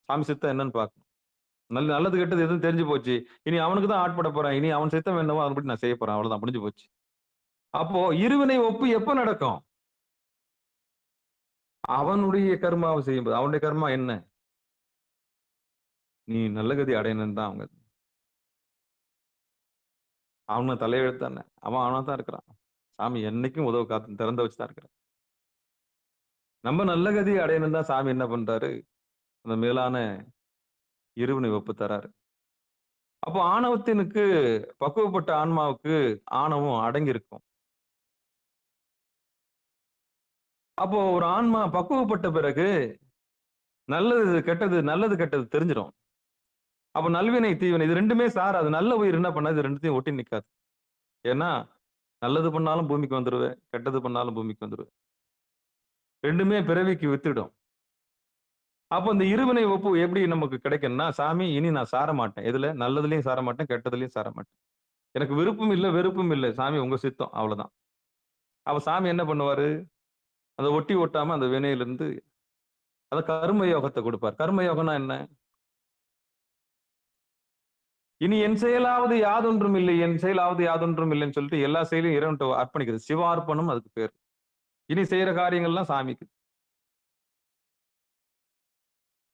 சாமி சித்தம் என்னன்னு பார்க்கணும். நல்லது கெட்டது எதுவும் தெரிஞ்சு போச்சு. இனி அவனுக்கு தான் ஆட்பட போறேன். இனி அவன் சித்தம் என்னவோ அதன்படி நான் செய்ய போறேன். அவ்வளவுதான், முடிஞ்சு போச்சு. அப்போ இருவினை ஒப்பு எப்ப நடக்கும்? அவனுடைய கர்மாவை செய்யும்போது. அவனுடைய கர்மா என்ன? நீ நல்ல கதி அடையணும்னு தான் அவங்க. அவனை தலையெழுத்தானே. அவனா தான் இருக்கிறான். சாமி என்னைக்கும் உதவு காத்து திறந்த வச்சுதான் இருக்கிறான். நம்ம நல்ல கதி அடையணும் தான் சாமி என்ன பண்றாரு? அந்த மேலான இருவினை ஒப்பு தராரு. அப்போ ஆணவத்தினுக்கு பக்குவப்பட்ட ஆன்மாவுக்கு ஆணவம் அடங்கி இருக்கும். அப்போ ஒரு ஆன்மா பக்குவப்பட்ட பிறகு நல்லது கெட்டது தெரிஞ்சிடும். அப்ப நல்வினை தீவினை இது ரெண்டுமே சாராது. நல்ல உயிர் என்ன பண்ணாது? இது ரெண்டுத்தையும் ஒட்டி நிக்காது. ஏன்னா நல்லது பண்ணாலும் பூமிக்கு வந்துருவேன், கெட்டது பண்ணாலும் பூமிக்கு வந்துருவேன். ரெண்டுமே பிறவிக்கு வித்துடும். அப்ப இந்த இருவினை ஒப்பு எப்படி நமக்கு கிடைக்கும்னா, சாமி இனி நான் சார மாட்டேன். எதுல? நல்லதுலயும் சார மாட்டேன், கெட்டதுலயும் சார மாட்டேன். எனக்கு விருப்பம் இல்ல, வெறுப்பும் இல்லை. சாமி உங்க சித்தம், அவ்வளவுதான். அப்ப சாமி என்ன பண்ணுவாரு? அதை ஒட்டி ஒட்டாம அந்த வினையிலிருந்து அத கர்ம யோகத்தை கொடுப்பார். கர்ம யோகம்னா என்ன? இனி என் செயலாவது யாதொன்றும் இல்லை, என் செயலாவது யாதொன்றும் இல்லைன்னு சொல்லிட்டு எல்லா செயலையும் இறைவன்கிட்ட அர்ப்பணிக்கிறது. சிவார்ப்பணம் அதுக்கு பேர். இனி செய்யற காரியங்கள்லாம் சாமிக்கு.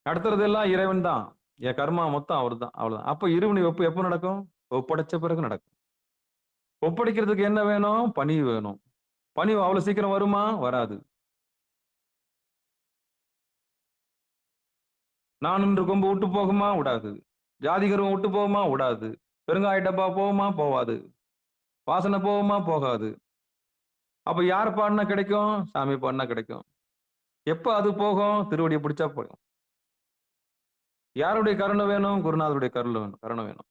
நடத்துறது எல்லாம் இறைவன் தான். என் கர்மா மொத்தம் அவர் தான், அவ்வளவுதான். அப்ப இருவினை ஒப்பு எப்ப நடக்கும்? ஒப்படைச்ச பிறகு நடக்கும். ஒப்படைக்கிறதுக்கு என்ன வேணும்? பணிவு வேணும். பணிவு அவ்வளவு சீக்கிரம் வருமா? வராது. நான் இன்று கொம்பு விட்டு போகுமா? விடாது. ஜாதி கருவம் விட்டு போகுமா? விடாது. பெருங்காய டப்பா போகுமா? போவாது. வாசனை போகுமா? போகாது. அப்ப யார் பாடினா கிடைக்கும்? சாமி பாடினா கிடைக்கும். எப்ப அது போகும்? திருவடியை பிடிச்சா போகும். யாருடைய கருணை வேணும்? குருநாதருடைய கருணை வேணும்.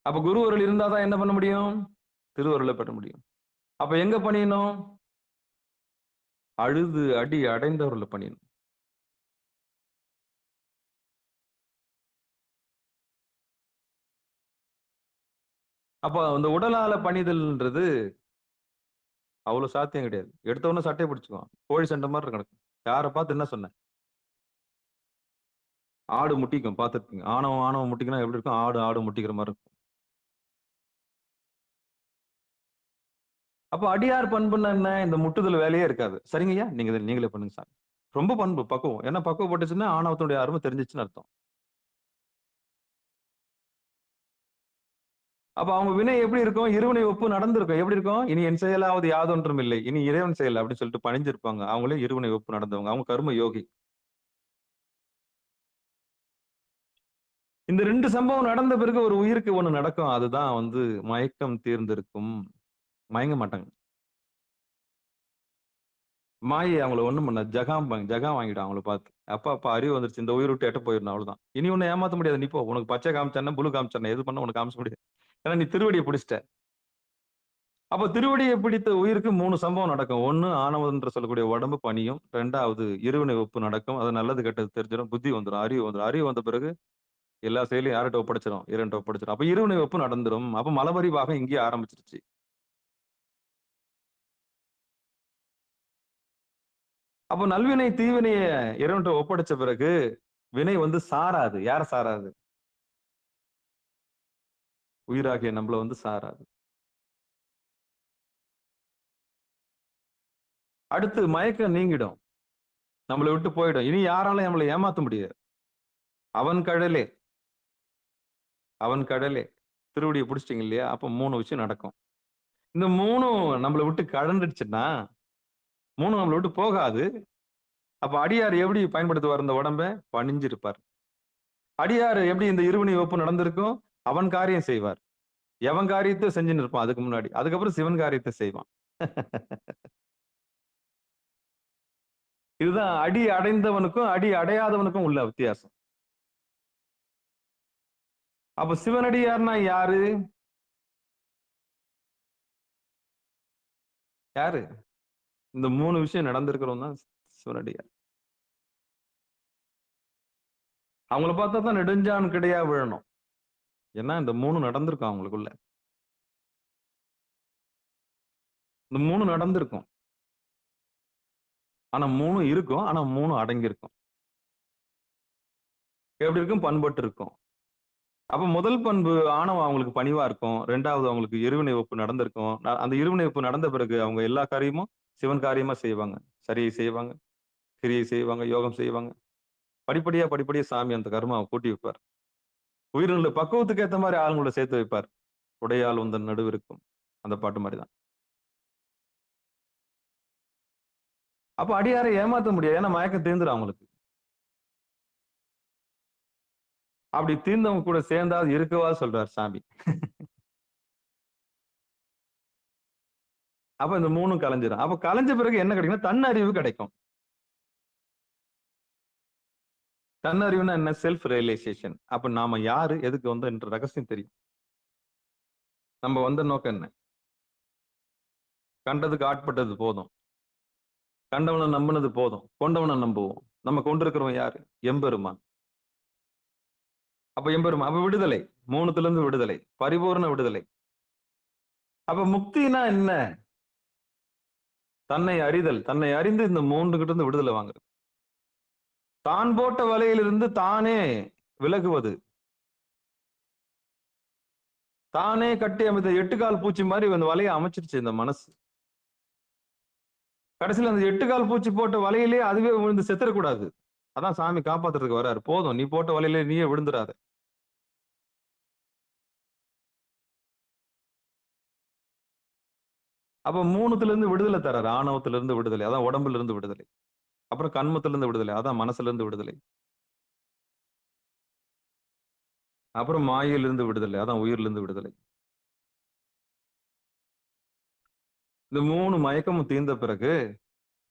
அப்ப குருவருள் இருந்தாதான் என்ன பண்ண முடியும்? திருவருளை பெற முடியும். அப்ப எங்க பணியணும்? அழுது அடி அடைந்தவர்களை பணியணும். அப்ப அந்த உடலால பணிதல்ன்றது அவ்வளவு சாத்தியம் கிடையாது. எடுத்தவொன்னு சட்டையை பிடிச்சுக்குவான். கோழி சண்டை மாதிரி கிடக்கும். யாரை பார்த்து என்ன சொன்ன? ஆடு முட்டிக்கும், பார்த்துருப்பீங்க. ஆணவம் முட்டிக்கனா எப்படி இருக்கும்? ஆடு முட்டிக்கிற மாதிரி இருக்கும். அப்ப அடியார் பண்புன்னா என்ன? இந்த முட்டுதல் வேலையே இருக்காது. சரிங்கய்யா, நீங்களே பண்ணுங்க சார். ரொம்ப பண்பு, பக்குவம். ஏன்னா பக்குவப்பட்டுச்சுன்னா ஆணவத்தினுடைய அருமை தெரிஞ்சிச்சுன்னு அர்த்தம். அப்ப அவங்க வினை எப்படி இருக்கும்? இருவினை ஒப்பு நடந்திருக்கும். எப்படி இருக்கும்? இனி என் செயலாவது யாதொன்றும் இல்லை, இனி இறைவன் செயல் அப்படின்னு சொல்லிட்டு பணிஞ்சிருப்பாங்க. அவங்களே இருவினை ஒப்பு நடந்தவங்க. அவங்க கர்ம யோகி. இந்த 2 சம்பவம் நடந்த பிறகு ஒரு உயிருக்கு ஒண்ணு நடக்கும். அதுதான் மயக்கம் தீர்ந்திருக்கும். மயங்க மாட்டாங்க. மாயை அவங்கள ஒண்ணும் பண்ணாது. ஜகாம் வாங்கிடும் அவங்கள பார்த்து. அப்ப அறிவு வந்துருச்சு. இந்த உயிர் விட்டு எட்ட போயிடணும், அவ்வளவுதான். இனி உன்னை ஏமாத்த முடியாது. நீ போ. உனக்கு பச்சை காமிச்சானே, புழு காமிச்சானே, எது பண்ண உனக்கு காமிச்ச முடியாது. ஏன்னா நீ திருவடியை பிடிச்சிட்ட. அப்ப திருவடியை பிடித்த உயிருக்கு 3 சம்பவம் நடக்கும். 1 ஆணவம் என்று சொல்லக்கூடிய உடம்பு பணியும். 2வது இருவினை ஒப்பு நடக்கும். அது நல்லது கெட்டது தெரிஞ்சிடும். புத்தி வந்துடும், அறிவு வந்துடும். அறிவு வந்த பிறகு எல்லா செயலையும் யார்கிட்ட ஒப்படைச்சிடும்? இறைவன்கிட்ட ஒப்படைச்சிடும். அப்ப இருவினை ஒப்பு நடந்துரும். அப்ப மலபரி பாகம் இங்கேயே ஆரம்பிச்சிருச்சு. அப்போ நல்வினை தீவினைய இறைவன்கிட்ட ஒப்படைச்ச பிறகு வினை சாராது. யார சாராது? உயிராகிய நம்மள சாராது. அடுத்து மயக்கம் நீங்கிடும், நம்மளை விட்டு போயிடும். இனி யாராலும் நம்மளை ஏமாத்த முடியாது. அவன் கடலே, அவன் கடலே. திருவடியை பிடிச்சிட்டீங்க இல்லையா? அப்ப 3 விஷயம் நடக்கும். இந்த 3ம் நம்மளை விட்டு கழண்டுடுச்சுன்னா 3 நம்மளை விட்டு போகாது. அப்ப அடியார் எப்படி பயன்படுத்துவார்? இந்த உடம்ப பணிஞ்சிருப்பார். அடியார் எப்படி இந்த இருவினை ஒப்பு நடந்திருக்கும்? அவன் காரியம் செய்வார். எவன் காரியத்தை செஞ்சுன்னு இருப்பான் அதுக்கு முன்னாடி. அதுக்கப்புறம் சிவன் காரியத்தை செய்வான். இதுதான் அடி அடைந்தவனுக்கும் அடி அடையாதவனுக்கும் உள்ள வித்தியாசம். அப்ப சிவனடியார்னா யாரு? யாரு? இந்த 3 விஷயம் நடந்திருக்கிறவங்க தான் சிவனடியார். அவங்கள பார்த்தா தான் நெடுஞ்சான் கிடையா விழணும். ஏன்னா இந்த 3 நடந்திருக்கும் அவங்களுக்குள்ள. இந்த 3 நடந்திருக்கும். ஆனா 3 இருக்கும். ஆனா 3 அடங்கி இருக்கும். எப்படி இருக்கும்? பண்பட்டு இருக்கும். அப்ப முதல் பண்பு ஆணவம் அவங்களுக்கு பணிவா இருக்கும். 2வது அவங்களுக்கு இருவினை ஒப்பு நடந்திருக்கும். அந்த இருவினை ஒப்பு நடந்த பிறகு அவங்க எல்லா காரியமும் சிவன் காரியமா செய்வாங்க. சரியை செய்வாங்க, கிரியை செய்வாங்க, யோகம் செய்வாங்க. படிப்படியா படிப்படியா சாமி அந்த கர்மாவை கூட்டி வைப்பார். உயிரினுள்ள பக்குவத்துக்கு ஏத்த மாதிரி ஆளுங்களை சேர்த்து வைப்பார். உடையால் உந்தன் நடுவிருக்கும் அந்த பாட்டு மாதிரிதான். அப்ப அடியாரை ஏமாத்த முடியாது. ஏன்னா மயக்கம் தீர்ந்துடும் அவங்களுக்கு. அப்படி தீர்ந்தவங்க கூட சேர்ந்தாவது இருக்கவா சொல்றார் சாமி. அப்ப இந்த 3ம் கலைஞ்சிடும். அப்ப கலைஞ்ச பிறகு என்ன கிடைக்கும்னா தன்னறிவு கிடைக்கும். தன்னறிவுனா என்ன? Self realisation. அப்ப நாம யாரு, எதுக்கு வந்து என்ற ரகசியம் தெரியும். நம்ம வந்த நோக்கம் என்ன? கண்டதுக்கு ஆட்பட்டது போதும், கண்டவனை நம்பினது போதும், கொண்டவனை நம்புவோம். நம்ம கொண்டிருக்கிறவன் யாரு? எம்பெருமான். அப்ப எம்பெருமான், அப்ப விடுதலை. 3த்துல இருந்து விடுதலை, பரிபூர்ண விடுதலை. அப்ப முக்தினா என்ன? தன்னை அறிதல். தன்னை அறிந்து இந்த 3 கிட்ட இருந்து விடுதலை வாங்குறது. தான் போட்ட வலையிலிருந்து தானே விலகுவது. தானே கட்டி அமைத்த 8 கால் பூச்சி மாதிரி அந்த வலையை அமைச்சிருச்சு இந்த மனசு. கடைசியில் அந்த 8 கால் பூச்சி போட்ட வலையிலே அதுவே விழுந்து செத்துறக்கூடாது. அதான் சாமி காப்பாத்துறதுக்கு வர்றாரு. போதும், நீ போட்ட வலையிலே நீயே விழுந்துடாத. அப்ப 3த்துல இருந்து விடுதலை தர்றாரு. ஆணவத்துல இருந்து விடுதலை, அதான் உடம்புல இருந்து விடுதலை. அப்புறம் கண்மத்துல இருந்து விடுதலை, அதான் மனசுல இருந்து விடுதலை. அப்புறம் மாயிலிருந்து விடுதலை, அதான் உயிர்ல இருந்து விடுதலை. இந்த 3 மயக்கமும் தீர்ந்த பிறகு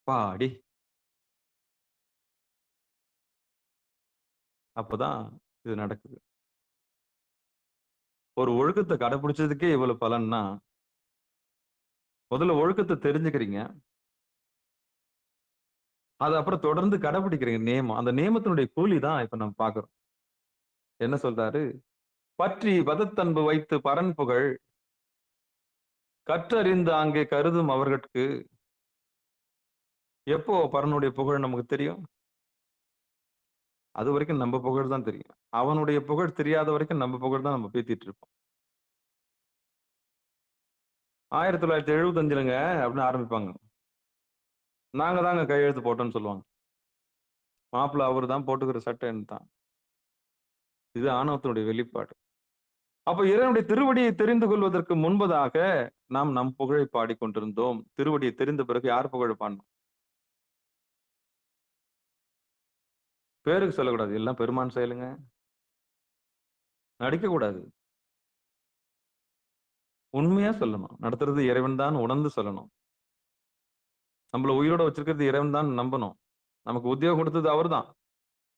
பாடி அப்பதான் இது நடக்குது. ஒரு ஒழுக்கத்தை கடைபிடிச்சதுக்கே இவ்வளவு பலன்னா, முதல்ல ஒழுக்கத்தை தெரிஞ்சுக்கிறீங்க, அது அப்புறம் தொடர்ந்து கடைபிடிக்கிறீங்க. நேமம், அந்த நேமத்தினுடைய கூலி தான் இப்ப நம்ம பாக்குறோம். என்ன சொல்றாரு? பற்றி பதத்தன்பு வைத்து பரன் புகழ் கற்றறிந்து அங்கே கருதும் அவர்களுக்கு. எப்போ பரனுடைய புகழ் நமக்கு தெரியும்? அது வரைக்கும் நம்ம புகழ் தான் தெரியும். அவனுடைய புகழ் தெரியாத வரைக்கும் நம்ம புகழ் தான் நம்ம பேத்திட்டு இருப்போம். 1975ங்க அப்படின்னு ஆரம்பிப்பாங்க. நாங்க தாங்க கையெழுத்து போட்டோம்னு சொல்லுவாங்க. மாப்பிள்ள அவரு தான், போட்டுக்கிற சட்டைன்னு தான். இது ஆணவத்தினுடைய வெளிப்பாடு. அப்ப இறைவனுடைய திருவடியை தெரிந்து கொள்வதற்கு முன்பதாக நாம் நம் புகழை பாடிக்கொண்டிருந்தோம். திருவடியை தெரிந்த பிறகு யார் புகழ் பாடணும்? பேருக்கு சொல்லக்கூடாது, எல்லாம் பெருமான் செயலுங்க. நடிக்க கூடாது, உண்மையா சொல்லணும். நடத்துறது இறைவன் தான் உணர்ந்து சொல்லணும். நம்மள உயிரோட வச்சிருக்கிறது இறைவன் தான் நம்பணும். நமக்கு உத்தியோகம் கொடுத்தது அவர் தான்,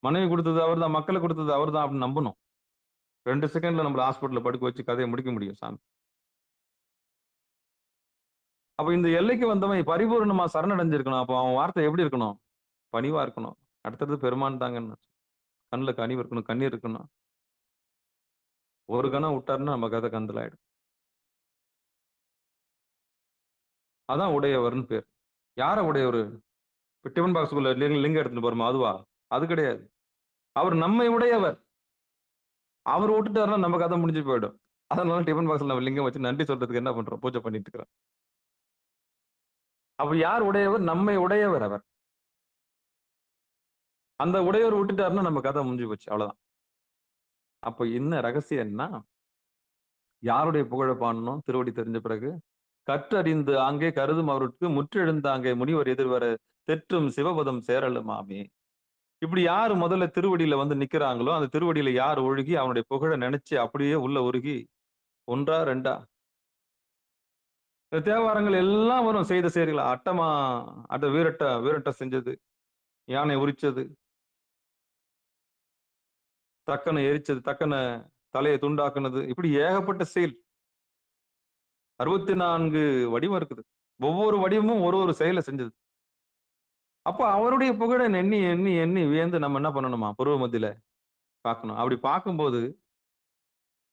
மனைவி கொடுத்தது அவர் தான், மக்களை கொடுத்தது அவர் தான் அப்படின்னு நம்பணும். 2 செகண்ட்ல நம்மள ஹாஸ்பிட்டல்ல படுக்க வச்சு கதையை முடிக்க முடியும் சாமி. அப்ப இந்த எல்லைக்கு வந்தவன் பரிபூர்ணமா சரணடைஞ்சிருக்கணும். அப்போ அவன் வார்த்தை எப்படி இருக்கணும்? பணிவா இருக்கணும். அடுத்தது பெருமான் தாங்கன்னு. கண்ணுல கனிவு இருக்கணும், கண்ணீர் இருக்கணும். ஒரு கணம் விட்டாருன்னா நம்ம கதை கந்தல் ஆயிடும். அதான் உடையவர்னு பேர். யார உடையவர்? டிஃபன் பாக்ஸ்குள்ள லிங்கம் எடுத்துட்டு போறோமா அதுவா? அது கிடையாது. அவர் நம்மை உடையவர். அவர் விட்டுட்டாருன்னா நம்ம கதை முடிஞ்சு போயிடும். அதனால டிஃபன் பாக்ஸ்ல நம்ம லிங்கம் வச்சு நன்றி சொல்றதுக்கு என்ன பண்றோம்? பூஜை பண்ணிட்டு இருக்கிறோம். அப்ப யார் உடையவர்? நம்மை உடையவர் அவர். அந்த உடையவர் விட்டுட்டாருன்னா நம்ம கதை முடிஞ்சு போச்சு, அவ்வளவுதான். அப்ப என்ன ரகசியம்னா, யாருடைய புகழ பாடணும் திருவடி தெரிஞ்ச பிறகு? கற்றறிந்து ஆங்கே கருதும் அவருக்கு முற்றெழுந்தாங்கே முனிவர் எதிர்வர தெற்றும் சிவபதம் சேரலுமாமே. இப்படி யாரு முதல்ல திருவடியில வந்து நிக்கிறாங்களோ, அந்த திருவடியில யார் ஒழுகி அவனுடைய புகழ நினைச்சு அப்படியே உள்ள உருகி, ஒன்றா ரெண்டா இந்த தேவாரங்கள் எல்லாம் வரும். செய்த செயல்கள் அட்டமா அட்ட வீரட்ட செஞ்சது, யானை உரிச்சது, தக்கனை எரிச்சது, தக்கனை தலையை துண்டாக்குனது, இப்படி ஏகப்பட்ட செயல். 64 வடிவம் இருக்குது. ஒவ்வொரு வடிவமும் ஒரு ஒரு செயலை செஞ்சது. அப்ப அவருடைய புகழ எண்ணி எண்ணி எண்ணி வியந்து நம்ம என்ன பண்ணணுமா? புருவ மத்தியில பார்க்கணும். அப்படி பார்க்கும்போது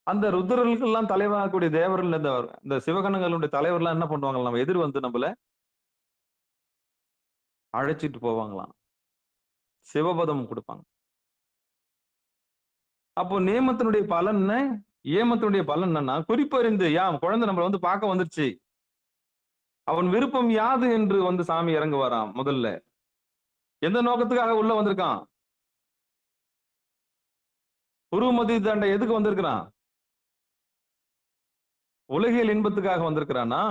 அந்த ருத்ரர்களுக்கெல்லாம் தலைவராகக்கூடிய தேவர்கள், இந்த சிவகணங்களுடைய தலைவர்லாம் என்ன பண்ணுவாங்க? நம்ம எதிர் வந்து நம்மள அழைச்சிட்டு போவாங்களாம். சிவபதம் கொடுப்பாங்க. அப்போ நேமத்தினுடைய பலன் என்ன? ஏமத்தினுடைய பலன் என்னன்னா, குறிப்பறிந்து குழந்தை நம்மள வந்து பார்க்க வந்துருச்சு, அவன் விருப்பம் யாது என்று வந்து சாமி இறங்குவாராம். முதல்ல எந்த நோக்கத்துக்காக உள்ள வந்திருக்கான்? உருவமதி தாண்ட எதுக்கு வந்திருக்கிறான்? உலகியல் இன்பத்துக்காக வந்திருக்கிறானா,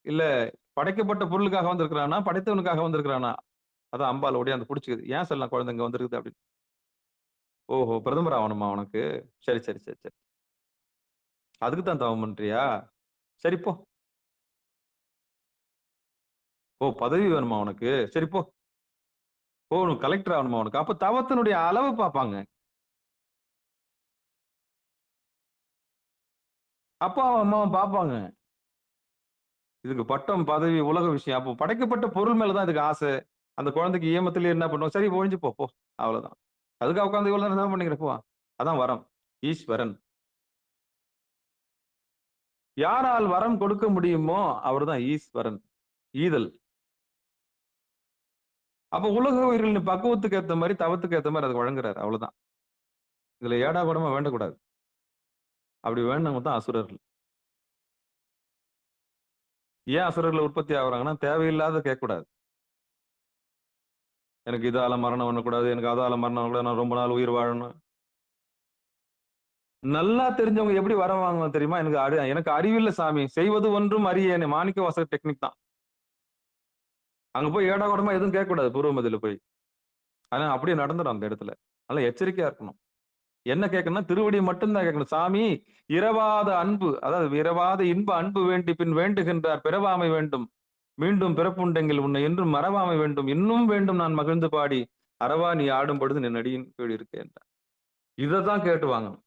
இல்ல படைக்கப்பட்ட பொருளுக்காக வந்திருக்கிறானா, படைத்தவனுக்காக வந்திருக்கிறானா? அதான் அம்பாள் ஓடியாந்து புடிச்சுக்குது. ஏன் சொல்லலாம் குழந்தைங்க வந்திருக்குது அப்படின்னு. ஓஹோ, பிரதமர் ஆகணுமா உனக்கு? சரி சரி சரி சரி, அதுக்கு தான் தவம் பண்றியா? சரி போ. ஓ, பதவி வேணுமா உனக்கு? சரி போ. ஓ, உனக்கு கலெக்டர் ஆகணுமா உனக்கு? அப்ப தவத்தினுடைய அளவு பார்ப்பாங்க. அப்பா அம்மாவும் பார்ப்பாங்க. இதுக்கு பட்டம் பதவி உலக விஷயம். அப்போ படைக்கப்பட்ட பொருள் மேலதான் இதுக்கு ஆசை. அந்த குழந்தைக்கு ஈமத்திலேயே என்ன பண்ணுவோம்? சரி ஒழிஞ்சு போ போ, அவ்வளவுதான். அதுக்கு உட்காந்து இவ்வளவு நேரம் தான் பண்ணிக்கிறப்போ, அதான் வரம். ஈஸ்வரன். யாரால் வரம் கொடுக்க முடியுமோ அவர்தான் ஈஸ்வரன். ஈதல். அப்ப உலக உயிர்களின் பக்குவத்துக்கு ஏத்த மாதிரி, தவத்துக்கு ஏத்த மாதிரி அது வழங்குறாரு, அவ்வளவுதான். இதுல ஏடா கூடமா வேண்டக்கூடாது. அப்படி வேண்டவங்க தான் அசுரர்கள். ஏன் அசுரர்கள் உற்பத்தி ஆகுறாங்கன்னா, தேவையில்லாத கேட்கக்கூடாது. எனக்கு இதால மரணம் பண்ணக்கூடாது, எனக்கு அதால மரணம் பண்ணக்கூடாது, நான் ரொம்ப நாள் உயிர் வாழணும். நல்லா தெரிஞ்சவங்க எப்படி வர வாங்குவாங்க தெரியுமா? எனக்கு அறிவில்லை சாமி, செய்வது ஒன்றும் அறியேனே. மாணிக்க வாசகர் டெக்னிக் தான். அங்க போய் ஏடா கூடமா எதுவும் கேட்கக்கூடாது. பூர்வமதியில போய் ஆனா அப்படியே நடந்துடும் அந்த இடத்துல. நல்லா எச்சரிக்கையா இருக்கணும். என்ன கேட்கணும்னா, திருவடியை மட்டும்தான் கேட்கணும். சாமி, இரவாத அன்பு, அதாவது இரவாத இன்ப அன்பு வேண்டி பின் வேண்டுகின்றார் பிறவாமை வேண்டும், மீண்டும் பிறப்புண்டெங்கில் உன்னை என்றும் மறவாமை வேண்டும், இன்னும் வேண்டும் நான் மகிழ்ந்து பாடி அறவா நீ ஆடும் பொழுது நின் அடியின் கீழ் இருக்கேன். இதைதான் கேட்டு வாங்கணும்.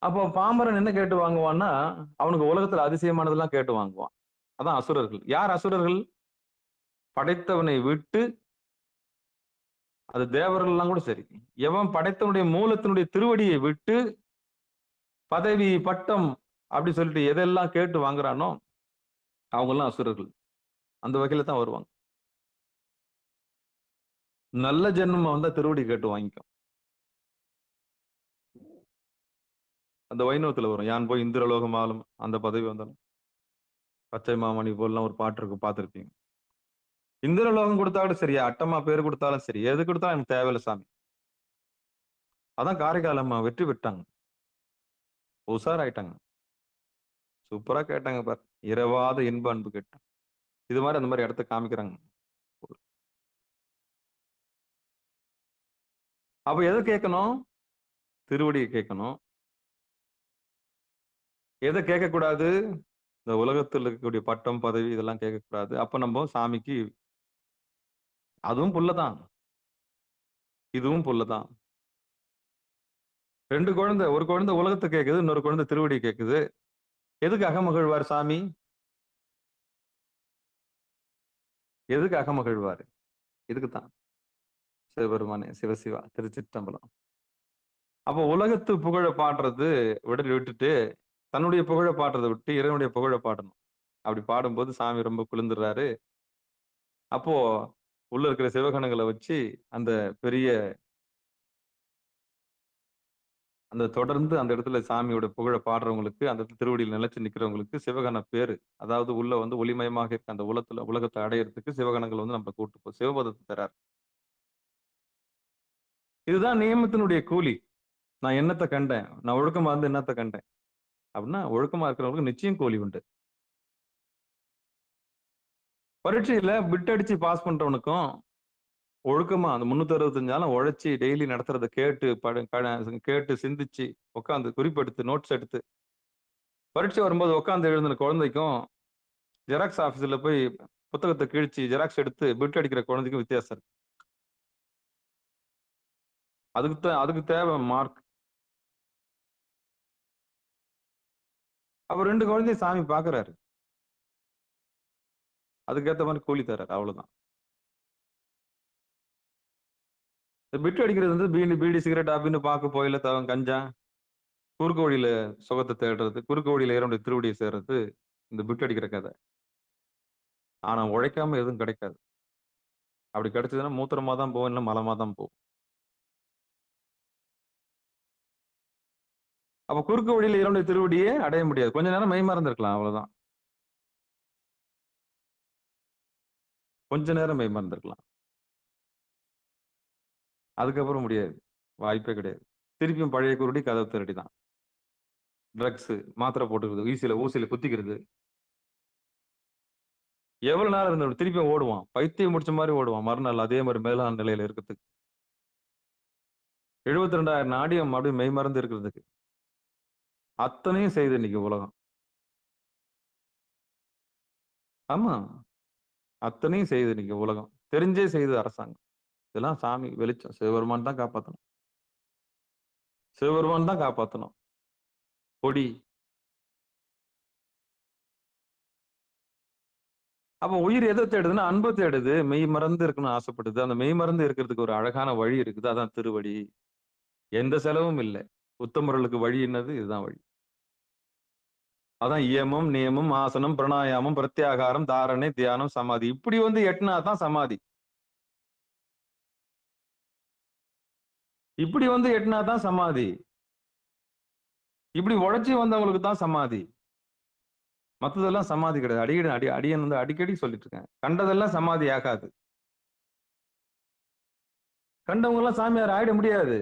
அப்போ பாமரன் என்ன கேட்டு வாங்குவான்னா, அவனுக்கு உலகத்துல அதிசயமானதெல்லாம் கேட்டு வாங்குவான். அதான் அசுரர்கள். யார் அசுரர்கள்? படைத்தவனை விட்டு, அது தேவர்கள் எல்லாம் கூட சரி, எவன் படைத்தவனுடைய மூலத்தினுடைய திருவடியை விட்டு பதவி பட்டம் அப்படி சொல்லிட்டு எதெல்லாம் கேட்டு வாங்குறானோ அவங்க எல்லாம் அசுரர்கள். அந்த வகையில தான் வருவாங்க. நல்ல ஜென்மம் வந்தா திருவடி கேட்டு வாங்கிக்கும். அந்த வைணவத்துல வரும், யான் போய் இந்திரலோகம் ஆளும் அந்த பதவி வந்தாலும். பச்சை மாமணி போலாம் ஒரு பாட்டு இருக்கு, பார்த்திருப்பீங்க. இந்திரலோகம் கொடுத்தாலும் சரி, அட்டமா பேர் கொடுத்தாலும் சரி, எது கொடுத்தாலும் எனக்கு தேவையில்லை சாமி. அதான் காரைக்கால் அம்மா வெற்றி பெற்றாங்க, உஷாராயிட்டாங்க. சூப்பரா கேட்டாங்க பார், இரவாத இன்ப அன்பு கேட்டாங்க. இது மாதிரி அந்த மாதிரி இடத்த காமிக்கிறாங்க. அப்ப எதை கேட்கணும்? திருவடியை கேட்கணும். எதை கேட்கக்கூடாது? இந்த உலகத்தில் இருக்கக்கூடிய பட்டம் பதவி இதெல்லாம் கேட்கக்கூடாது. அப்ப நம்ம சாமிக்கு அதுவும் புல்லதான், இதுவும் புல்லதான். ரெண்டு குழந்தை, ஒரு குழந்தை உலகத்தை கேட்குது, இன்னொரு குழந்தை திருவடி கேட்குது. எதுக்கு அகமகிழ்வார் சாமி? எதுக்கு அகமகிழ்வார்? இதுக்குத்தான். சிவபெருமானே சிவசிவா திருச்சிற்றம்பலம். அப்போ உலகத்து புகழ பாடுறது விட்டுட்டு தன்னுடைய புகழ பாடுறதை விட்டு இறைவனுடைய புகழ பாடணும். அப்படி பாடும்போது சாமி ரொம்ப குளிர்ந்துடுறாரு. அப்போ உள்ள இருக்கிற சிவகணங்களை வச்சு அந்த பெரிய அந்த தொடர்ந்து அந்த இடத்துல சாமியோட புகழ பாடுறவங்களுக்கு, அந்த திருவடியில் நிலைச்சு நிக்கிறவங்களுக்கு சிவகண பேரு. அதாவது உள்ள வந்து ஒளிமயமாக இருக்க அந்த உலகத்தை அடையறதுக்கு சிவகணங்கள் வந்து நம்ம கூட்டு சிவபதத்தை தரார். இதுதான் நியமத்தினுடைய கூலி. நான் என்னத்த கண்டேன்? நான் ஒழுக்கமா இருந்து என்னத்த கண்டேன்? அப்படின்னா ஒழுக்கமா இருக்கிறவங்களுக்கு நிச்சயம் கூலி உண்டு. பரீட்சையில பிட் அடிச்சு பாஸ் பண்றவனுக்கும் ஒழுக்கமா அந்த 365 நாளும் உழைச்சி டெய்லி நடத்துறத கேட்டு சிந்திச்சு உட்காந்து குறிப்பெடுத்து நோட்ஸ் எடுத்து பரீட்சை வரும்போது உட்காந்து எழுதின குழந்தைக்கும் ஜெராக்ஸ் ஆபீஸ்ல போய் புத்தகத்தை கிழிச்சு ஜெராக்ஸ் எடுத்து பிட் அடிக்கிற குழந்தைக்கும் வித்தியாசம் இருக்கு. அதுக்கு தேவை மார்க். அப்ப 2 குழந்தைய சாமி பாக்குறாரு. அதுக்கேற்ற மாதிரி கூலி தர்றாரு. அவ்வளவுதான். பிட் அடிக்கிறது வந்து பீடி சிகரெட் அப்படின்னு பார்க்க போயில கஞ்சா குறுக்கு வழியில சுகத்தை தேடுறது, குறுக்கு வழியில இறைவனுடைய திருவடியை சேர்றது இந்த பிட் அடிக்கிற கதை. ஆனா உழைக்காம எதுவும் கிடைக்காது. அப்படி கிடைச்சதுன்னா மூத்திரமா தான் போகும், இல்லை மலமா தான் போகும். அப்ப குறுக்கு வழியில இறைவனுடைய திருவடியே அடைய முடியாது. கொஞ்ச நேரம் மெய்மறந்திருக்கலாம், அவ்வளவுதான். கொஞ்ச நேரம் மெய்மறந்திருக்கலாம். அதுக்கப்புறம் முடியாது, வாய்ப்பே கிடையாது. திருப்பியும் பழைய குருடி கதவு திருடி தான். ட்ரக்ஸ், மாத்திரை போட்டுக்கிறது, ஊசியில குத்திக்கிறது. எவ்வளவு நேரம் இருந்த திருப்பியும் ஓடுவான், பைத்தியம் முடிச்ச மாதிரி ஓடுவான். மறுநாள் அதே மாதிரி மேலான நிலையில இருக்கிறதுக்கு 72,000 நாடியம் அப்படியே மெய் மறந்து இருக்கிறதுக்கு அத்தனையும் செய்து இன்னைக்கு உலகம். ஆமா, அத்தனையும் செய்து இன்னைக்கு உலகம். தெரிஞ்சே செய்து அரசாங்கம். இதெல்லாம் சாமி வெளிச்சம். சிவபெருமான் தான் காப்பாற்றணும். சிவபெருமான் தான் காப்பாற்றணும். கொடி. அப்ப உயிர் எதை தேடுதுன்னா அன்பை தேடுது. மெய் மறந்து இருக்கணும்னு ஆசைப்படுது. அந்த மெய் மறந்து இருக்கிறதுக்கு ஒரு அழகான வழி இருக்குது. அதான் திருவடி. எந்த செலவும் இல்லை. உத்தமர்களுக்கு வழி என்னது? இதுதான் வழி. அதான் இயமம், நியமம், ஆசனம், பிரணாயாமம், பிரத்யாகாரம், தாரணை, தியானம், சமாதி. இப்படி வந்து எட்டுனா தான் சமாதி. இப்படி வந்து எட்டுனா தான் சமாதி. இப்படி உழைச்சி வந்தவங்களுக்கு தான் சமாதி. மற்றதெல்லாம் சமாதி கிடையாது. அடியன் வந்து அடிக்கடி சொல்லிட்டு இருக்கேன், கண்டதெல்லாம் சமாதி ஆகாது. கண்டவங்க எல்லாம் சாமியார் ஆயிட முடியாது.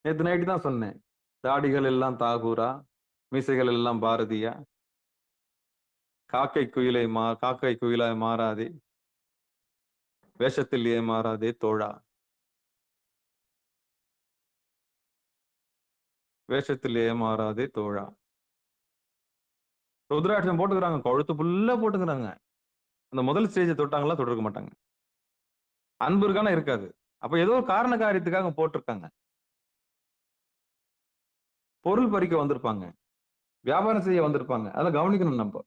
நேற்று நைட்டு தான் சொன்னேன், தாடிகள் எல்லாம் தாகூரா, மீசைகள் எல்லாம் பாரதியா, காக்கை குயிலாய் மாறாதே, வேஷத்தில் ஏமாறாதே தோழா, வேஷத்தில் ஏமாறாதே தோழா. ருத்ராட்சம் போட்டுக்கிறாங்க, கழுத்து புல்லா போட்டுக்கிறாங்க. அந்த முதல் ஸ்டேஜை தொட்டாங்களா? தொட்டிருக்க மாட்டாங்க. அன்பு இருக்கான இருக்காது. அப்ப ஏதோ ஒரு காரண காரியத்துக்காக போட்டிருக்காங்க. பொருள் பறிக்க வந்திருப்பாங்க, வியாபாரம் செய்ய வந்திருப்பாங்க. அதெல்லாம் கவனிக்கணும். நம்ம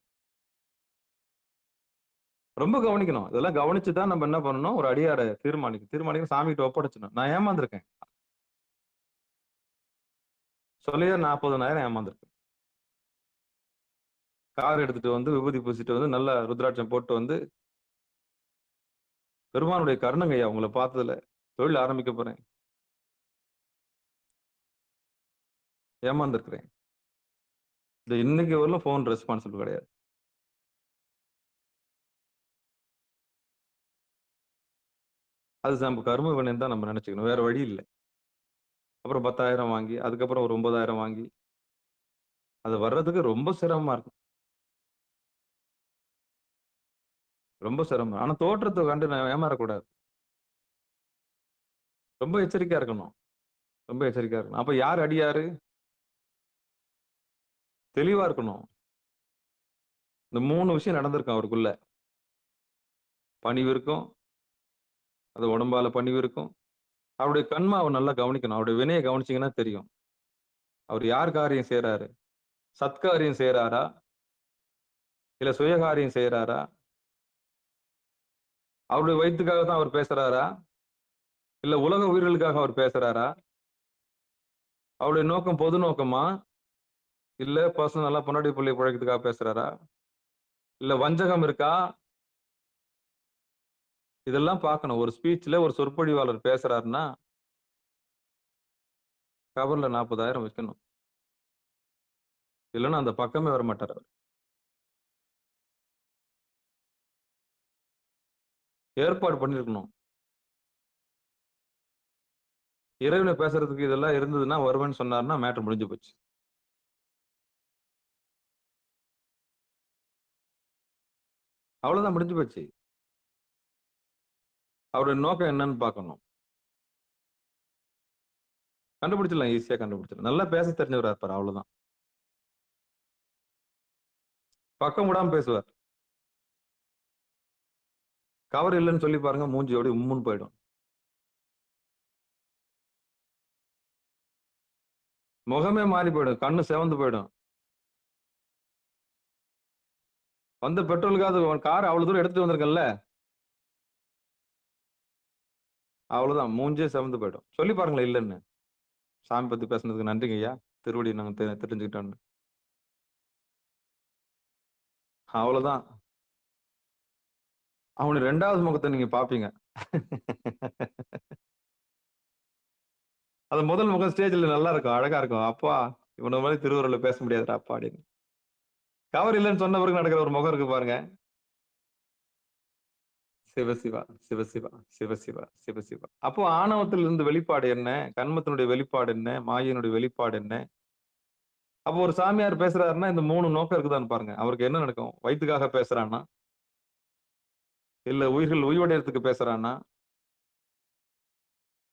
ரொம்ப கவனிக்கணும். இதெல்லாம் கவனிச்சுதான் நம்ம என்ன பண்ணணும், ஒரு அடியாரை தீர்மானிக்க சாமிகிட்ட ஒப்படைச்சணும். நான் ஏமாந்துருக்கேன். சொல்லியே 40,000 ஏமாந்துருக்கேன். கார் எடுத்துட்டு வந்து விபூதி பூசிட்டு வந்து நல்ல ருத்ராட்சம் போட்டு வந்து, பெருமானுடைய கருணைங்கய்யா உங்களை பார்த்ததுல, தொழில் ஆரம்பிக்க போறேன், ஏமாந்துருக்கிறேன். இந்த இன்னைக்கு வரலும் போன் ரெஸ்பான்சிபிள் கிடையாது. அது நம்ம கர்ம வினைன்னு தான் நம்ம நினைச்சுக்கணும், வேற வழி இல்லை. அப்புறம் 10,000 வாங்கி, அதுக்கப்புறம் ஒரு 9,000 வாங்கி, அது வர்றதுக்கு ரொம்ப சிரமமா இருக்கும். ரொம்ப சிரமம். ஆனா தோற்றத்தை கண்டு நான் ஏமாறக்கூடாது. ரொம்ப எச்சரிக்கையா இருக்கணும். ரொம்ப எச்சரிக்கையா இருக்கணும். அப்ப யார் அடியாரு? தெளிவா இருக்கணும். இந்த 3 விஷயம் நடந்திருக்கும் அவருக்குள்ள. பணிவு இருக்கும், அது உடம்பால பணிவு இருக்கும். அவருடைய கண்மை அவர் நல்லா கவனிக்கணும். அவருடைய வினையை கவனிச்சீங்கன்னா தெரியும், அவர் யார் காரியம் செய்யறாரு. சத்காரியம் செய்யறாரா, இல்ல சுயகாரியம் செய்யறாரா? அவருடைய வயிற்றுக்காக தான் அவர் பேசுறாரா, இல்ல உலக உயிர்களுக்காக அவர் பேசுறாரா? அவருடைய நோக்கம் பொது நோக்கமா, இல்ல பர்சனலா பொன்னாடி பிள்ளை பிழைக்கிறதுக்காக பேசுறாரா? இல்ல வஞ்சகம் இருக்கா, இதெல்லாம் பார்க்கணும். ஒரு ஸ்பீச்ல ஒரு சொற்பொழிவாளர் பேசுறாருன்னா கவர்ல 40,000 வைக்கணும். இல்லைன்னா அந்த பக்கமே வர மாட்டார் அவர். ஏற்பாடு பண்ணிருக்கணும். இறைவனை பேசுறதுக்கு இதெல்லாம் இருந்ததுன்னா வருவேன்னு சொன்னாருன்னா மேட்டர் முடிஞ்சு போச்சு. அவ்வளவுதான், முடிஞ்சு போச்சு. அவருடைய நோக்கம் என்னன்னு பார்க்கணும். கண்டுபிடிச்சிடலாம், ஈஸியா கண்டுபிடிச்சிடலாம். நல்லா பேச தெரிஞ்சவரா இருப்பார், அவ்வளவுதான். பக்கம் விடாம பேசுவார். கவர் இல்லைன்னு சொல்லி பாருங்க, மூஞ்சியோட உம்முன்னு போயிடும். முகமே மாறி போயிடும், கண்ணு சிவந்து போயிடும். வந்த பெட்ரோலுக்காவது கார் அவ்வளவு தூரம் எடுத்துட்டு வந்திருக்கல, அவ்வளவுதான், மூஞ்சே சிவந்து போயிடும். சொல்லி பாருங்களேன் இல்லைன்னு. சாமி பத்தி பேசுனதுக்கு நன்றிங்க ஐயா, திருவடி நாங்க தெரிஞ்சுக்கிட்டோன்னு. அவ்வளவுதான். அவனுடைய 2வது முகத்தை நீங்க பாப்பீங்க. அது முதல் முகம் ஸ்டேஜ்ல நல்லா இருக்கும், அழகா இருக்கும். அப்பா இவன மாதிரி திருவருள்ல பேச முடியாதுடா அப்பா அப்படின்னு. கவர் இல்லைன்னு சொன்ன பிறகு நடக்கிற ஒரு முகம் இருக்கு பாருங்க. சிவசிவா சிவசிவா சிவசிவா சிவசிவா. அப்போ ஆணவத்தில் இருந்து வெளிப்பாடு என்ன, கண்மத்தினுடைய வெளிப்பாடு என்ன, மாயினுடைய வெளிப்பாடு என்ன? அப்போ ஒரு சாமியார் பேசுறாருன்னா இந்த 3 நோக்கம் இருக்குதான்னு பாருங்க. அவருக்கு என்ன நடக்கும்? வயிற்றுக்காக பேசுறான்னா, இல்ல உயிர்கள் உய்வடையறதுக்கு பேசுறான்னா?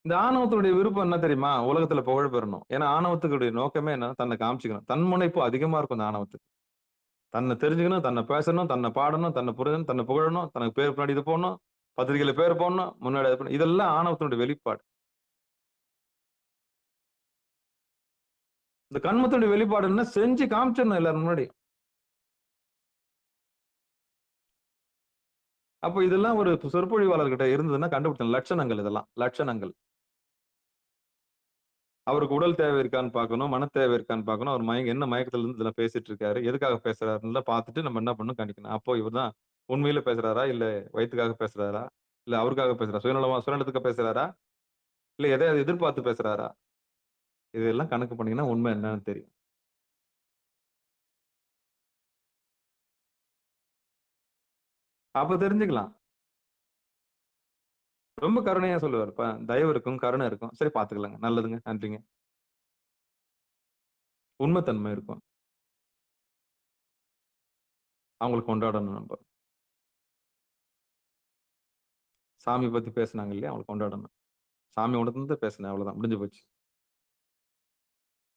இந்த ஆணவத்துடைய விருப்பம் என்ன தெரியுமா? உலகத்துல புகழ் பெறணும். ஏன்னா ஆணவத்துக்குடைய நோக்கமே என்ன? தன்னை காமிச்சுக்கணும். தன்முனைப்பு அதிகமா இருக்கும் இந்த ஆணவத்துக்கு. தன்னை தெரிஞ்சுக்கணும், தன்னை பேசணும், தன்னை பாடணும், தன்னை புரியணும், தன்னை புகழணும், தனக்கு பேர் பின்னாடி இது போடணும், பத்திரிகையில பேர் போடணும், முன்னாடி அது பண்ணணும். இதெல்லாம் ஆணவத்தினுடைய வெளிப்பாடு. இந்த கண்மத்தினுடைய வெளிப்பாடு என்ன? செஞ்சு காமிச்சிடணும் எல்லாரும் முன்னாடி. அப்போ இதெல்லாம் ஒரு சொற்பொழிவாளர்கிட்ட இருந்ததுன்னா கண்டுபிடிச்ச லட்சணங்கள், இதெல்லாம் லட்சணங்கள். அவருக்கு உடல் தேவை இருக்கான்னு பார்க்கணும், மன தேவை இருக்கான்னு பார்க்கணும். அவர் என்ன மயக்கத்துல இருந்து இதெல்லாம் பேசிட்டு இருக்காரு, எதுக்காக பேசுறாருன்னு பார்த்துட்டு நம்ம என்ன பண்ணணும் கணிக்கணும். அப்போ இவர்தான் உண்மையில பேசுறாரா, இல்ல வயிற்றுக்காக பேசுறாரா, இல்ல அவருக்காக பேசுறாரா, சுயநலத்துக்கு பேசுறாரா, இல்ல எதையாவது எதிர்பார்த்து பேசுறாரா? இதெல்லாம் கணக்கு பண்ணீங்கன்னா உண்மை என்னன்னு தெரியும். அப்ப தெரிஞ்சுக்கலாம். ரொம்ப கருணையா சொல்லுவார். தயவு இருக்கும், கருணை இருக்கும். சரி பாத்துக்கலாங்க, நல்லதுங்க, நன்றிங்க. உண்மைத்தன்மை இருக்கும். அவங்களுக்கு கொண்டாடணும் நம்ம. சாமி பத்தி பேசினாங்க இல்லையா, அவங்களுக்கு கொண்டாடணும். சாமி உணர்ந்து பேசினேன், அவ்வளவுதான், முடிஞ்சு போச்சு.